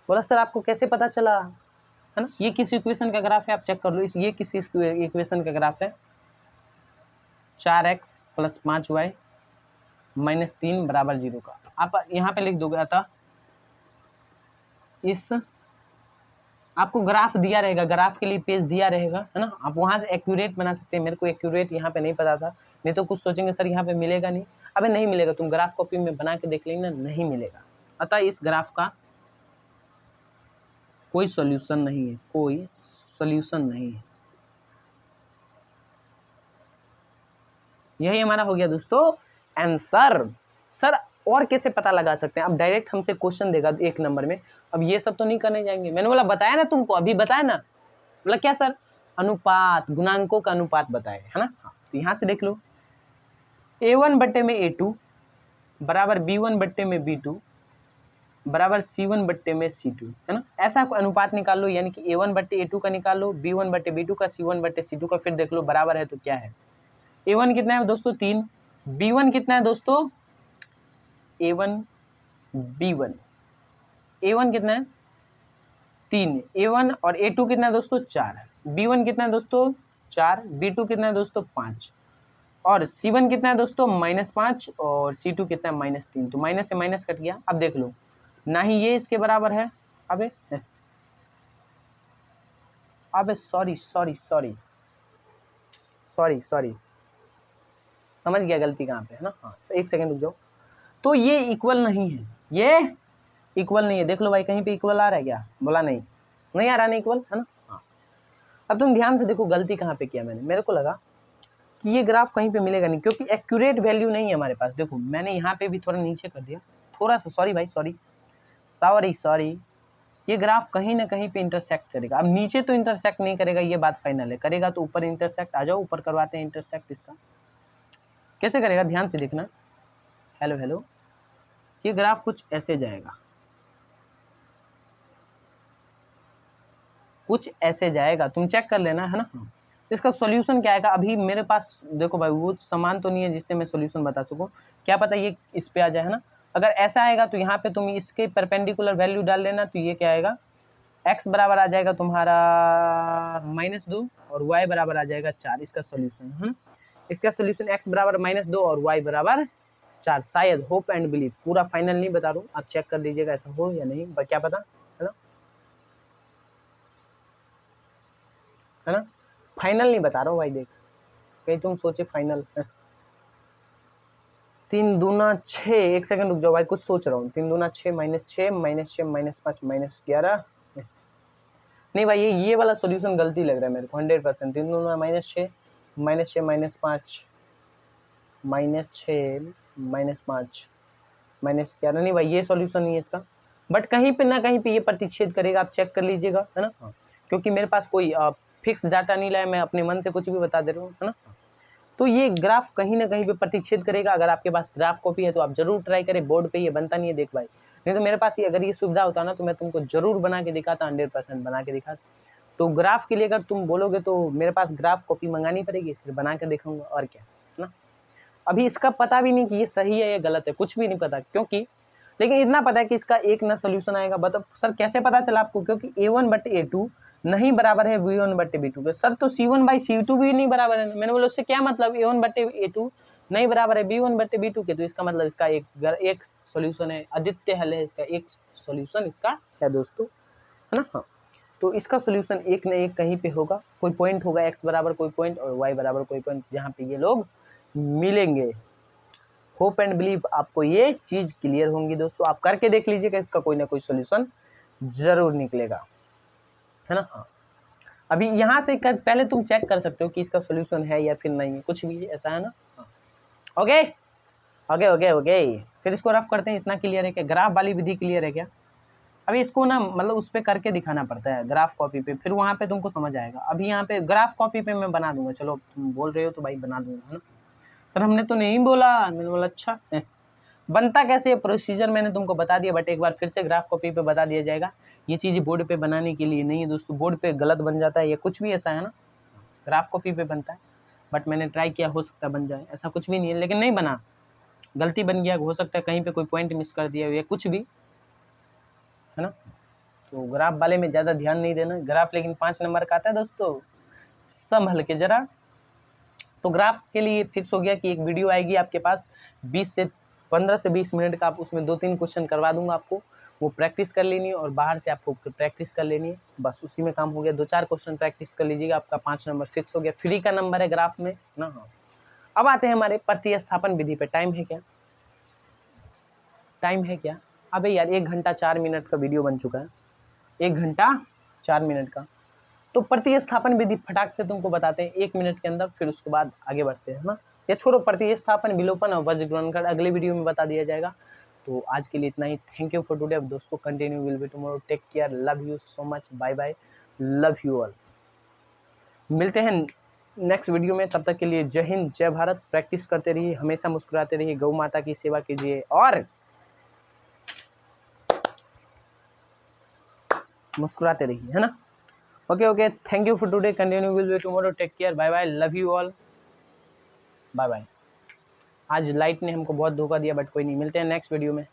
Speaker 1: बोला सर आपको कैसे पता चला, है ना। ये किस इक्वेशन का ग्राफ है, आप चेक कर लो। ये किस इक्वेशन का ग्राफ है, 4x + 5y - 3 बराबर 0 का। आप यहाँ पे लिख दोगे, अतः इस आपको ग्राफ दिया रहेगा, ग्राफ के लिए पेज दिया रहेगा, है ना। आप वहां से एक्यूरेट बना सकते हैं। मेरे को एक्यूरेट यहाँ पे नहीं पता था, नहीं तो कुछ सोचेंगे सर यहाँ पे मिलेगा नहीं। अबे नहीं मिलेगा, तुम ग्राफ कॉपी में बना के देख लेंगे, नहीं मिलेगा। अतः इस ग्राफ का कोई सॉल्यूशन नहीं है, कोई सॉल्यूशन नहीं है। यही हमारा हो गया दोस्तों आंसर। सर और कैसे पता लगा सकते हैं? अब डायरेक्ट हमसे क्वेश्चन देगा 1 नंबर में, अब ये सब तो नहीं करने जाएंगे। मैंने बोला बताया ना तुमको, अभी बताया ना, बोला क्या सर? अनुपात, गुणांकों का अनुपात बताए, है ना। हाँ, तो यहाँ से देख लो, A1 बट्टे में A2 बराबर B1 बट्टे में B2 बराबर C1 बट्टे में C2, है ना। ऐसा अनुपात निकाल लो, यानी कि A1 बट्टे A2 का निकाल लो, B1 बट्टे B2 का, C1 बट्टे C2 का, फिर देख लो बराबर है तो क्या है। A1 कितना है दोस्तों? 3। B1 कितना है दोस्तों? A1 B1, A1 कितना है? 3। A1 और A2 कितना है दोस्तों? 4। B1 कितना है दोस्तों? 4। B2 कितना है दोस्तों? 5। और C1 कितना है दोस्तों? -5 और C2 कितना है? -3। तो माइनस से माइनस कट गया। अब देख लो, ना ही ये इसके बराबर है। अबे सॉरी, समझ गया गलती कहाँ पे है ना। हाँ, 1 सेकंड रुक जाओ। तो ये इक्वल नहीं है, ये इक्वल नहीं है। देख लो भाई, कहीं पे इक्वल आ रहा है क्या? बोला नहीं, नहीं आ रहा नहीं इक्वल, है ना। हाँ, अब तुम ध्यान से देखो गलती कहाँ पे किया मैंने। मेरे को लगा कि ये ग्राफ कहीं पे मिलेगा नहीं, क्योंकि एक्यूरेट वैल्यू नहीं है हमारे पास। देखो मैंने यहाँ पे भी थोड़ा नीचे कर दिया, थोड़ा सा, सॉरी भाई, सॉरी। ये ग्राफ कहीं ना कहीं पे इंटरसेक्ट करेगा। अब नीचे तो इंटरसेक्ट नहीं करेगा, ये बात फाइनल है। करेगा तो ऊपर इंटरसेक्ट। आ जाओ ऊपर करवाते हैं इंटरसेक्ट। इसका कैसे करेगा ध्यान से देखना। हेलो, ये ग्राफ कुछ ऐसे जाएगा, कुछ ऐसे जाएगा, तुम चेक कर लेना, है ना। इसका सॉल्यूशन क्या आएगा? अभी मेरे पास देखो भाई, वो सामान तो नहीं है जिससे मैं सॉल्यूशन बता सकूं। क्या पता ये इस पे आ जाए, है ना। अगर ऐसा आएगा तो यहाँ पे तुम इसके परपेंडिकुलर वैल्यू डाल लेना, तो ये क्या आएगा? x बराबर आ जाएगा तुम्हारा -2 और y बराबर आ जाएगा 4। इसका सॉल्यूशन है ना। इसका सॉल्यूशन x बराबर -2 और y बराबर 4। शायद, होप एंड बिलीव, पूरा फाइनल नहीं बता रहा हूँ, आप चेक कर लीजिएगा ऐसा हो या नहीं, क्या पता, है ना। फाइनल नहीं बता रहा हूँ भाई, देख कहीं तुम सोचे फाइनल। 3 दूना 6, 1 सेकंड रुक जाओ भाई, कुछ सोच रहा हूँ। 3 दूना 6 -6 -6 -5 -11, नहीं भाई, ये वाला सॉल्यूशन गलती लग रहा है मेरे को 100%। 3 दूना -6 -6 -5 -6 -5 -11, नहीं भाई, ये सॉल्यूशन नहीं है इसका। बट कहीं पे ना कहीं पे ये प्रतिच्छेद करेगा, आप चेक कर लीजिएगा, है ना। क्योंकि मेरे पास कोई फिक्स डाटा नहीं लाया, मैं अपने मन से कुछ भी बता दे रहा हूँ, है ना। तो ये ग्राफ कहीं ना कहीं पे प्रतिच्छेद करेगा। अगर आपके पास ग्राफ कॉपी है तो आप जरूर ट्राई करें। बोर्ड पे ये बनता नहीं है, देख भाई, नहीं तो मेरे पास ये, अगर ये सुविधा होता ना तो मैं तुमको जरूर बना के दिखाता, 100% बना के दिखाता। तो ग्राफ के लिए अगर तुम बोलोगे तो मेरे पास ग्राफ कॉपी मंगानी पड़ेगी, फिर बना के दिखाऊंगा, और क्या, है ना। अभी इसका पता भी नहीं कि ये सही है या गलत है, कुछ भी नहीं पता, क्योंकि लेकिन इतना पता है कि इसका एक ना सोल्यूशन आएगा। बताओ सर कैसे पता चला आपको? क्योंकि A1 बट्टे A2 नहीं बराबर है B1 बट्टे B2 के। सर तो C1 बाई C2 भी नहीं बराबर है। मैंने बोला उससे क्या मतलब? A1 बट्टे A2 नहीं बराबर है B1 बट्टे B2 के, तो इसका मतलब इसका एक सोल्यूशन है, आदित्य हल है इसका, एक सोल्यूशन इसका है दोस्तों, है ना। हाँ, तो इसका सोल्यूशन एक न एक कहीं पे होगा, कोई पॉइंट होगा, x बराबर कोई पॉइंट और y बराबर कोई पॉइंट, जहाँ पे ये लोग मिलेंगे। होप एंड बिलीव आपको ये चीज क्लियर होंगी दोस्तों। आप करके देख लीजिएगा, इसका कोई ना कोई सोल्यूशन जरूर निकलेगा, है ना। हाँ, अभी यहाँ से पहले तुम चेक कर सकते हो कि इसका सोल्यूशन है या फिर नहीं है, कुछ भी ऐसा, है ना। हाँ, ओके ओके ओके ओके, फिर इसको रफ करते हैं। इतना क्लियर है क्या? ग्राफ वाली विधि क्लियर है क्या? अभी इसको ना मतलब उस पर करके दिखाना पड़ता है ग्राफ कॉपी पे, फिर वहाँ पे तुमको समझ आएगा। अभी यहाँ पे ग्राफ कॉपी पे मैं बना दूंगा, चलो तुम बोल रहे हो तो भाई बना दूंगा, है ना। सर हमने तो नहीं बोला। मैंने बोला अच्छा, बनता कैसे है प्रोसीजर मैंने तुमको बता दिया, बट एक बार फिर से ग्राफ कॉपी पे बता दिया जाएगा। ये चीज़ बोर्ड पे बनाने के लिए नहीं है दोस्तों, बोर्ड पे गलत बन जाता है, ये कुछ भी ऐसा है ना, ग्राफ कॉपी पे बनता है। बट मैंने ट्राई किया, हो सकता है बन जाए, ऐसा कुछ भी नहीं है, लेकिन नहीं बना, गलती बन गया, हो सकता है कहीं पे कोई पॉइंट मिस कर दिया या कुछ भी, है ना। तो ग्राफ वाले में ज़्यादा ध्यान नहीं देना। ग्राफ लेकिन 5 नंबर का आता है दोस्तों, संभल के जरा। तो ग्राफ के लिए फिक्स हो गया कि एक वीडियो आएगी आपके पास 15 से 20 मिनट का, आप उसमें 2-3 क्वेश्चन करवा दूंगा आपको, वो प्रैक्टिस कर लेनी है और बाहर से आपको प्रैक्टिस कर लेनी है, बस उसी में काम हो गया। 2-4 क्वेश्चन प्रैक्टिस कर लीजिएगा, आपका 5 नंबर फिक्स हो गया। फ्री का नंबर है ग्राफ में ना। हाँ, अब आते हैं हमारे प्रतिस्थापन विधि पे। टाइम है क्या? टाइम है क्या? अबे यार 1 घंटा 4 मिनट का वीडियो बन चुका है, 1 घंटा 4 मिनट का। तो प्रतिस्थापन विधि फटाक से तुमको बताते हैं 1 मिनट के अंदर, फिर उसके बाद आगे बढ़ते हैं ना। या छोड़ो, प्रतिस्थापन, विलोपन और वज्रग्रहण अगले वीडियो में बता दिया जाएगा। तो आज के लिए इतना ही। Thank you for today. अब दोस्तों continue will be tomorrow. Take care, love you so much, bye bye, love you all. मिलते हैं नेक्स्ट वीडियो में, तब तक के लिए जय हिंद, जय भारत। प्रैक्टिस करते रहिए, हमेशा मुस्कुराते रहिए, गौ माता की सेवा कीजिए और मुस्कुराते रहिए, है ना। Okay, thank you for today, continue will be tomorrow. Take care, bye bye, love you all, bye bye. आज लाइट ने हमको बहुत धोखा दिया, बट कोई नहीं, मिलते हैं नेक्स्ट वीडियो में।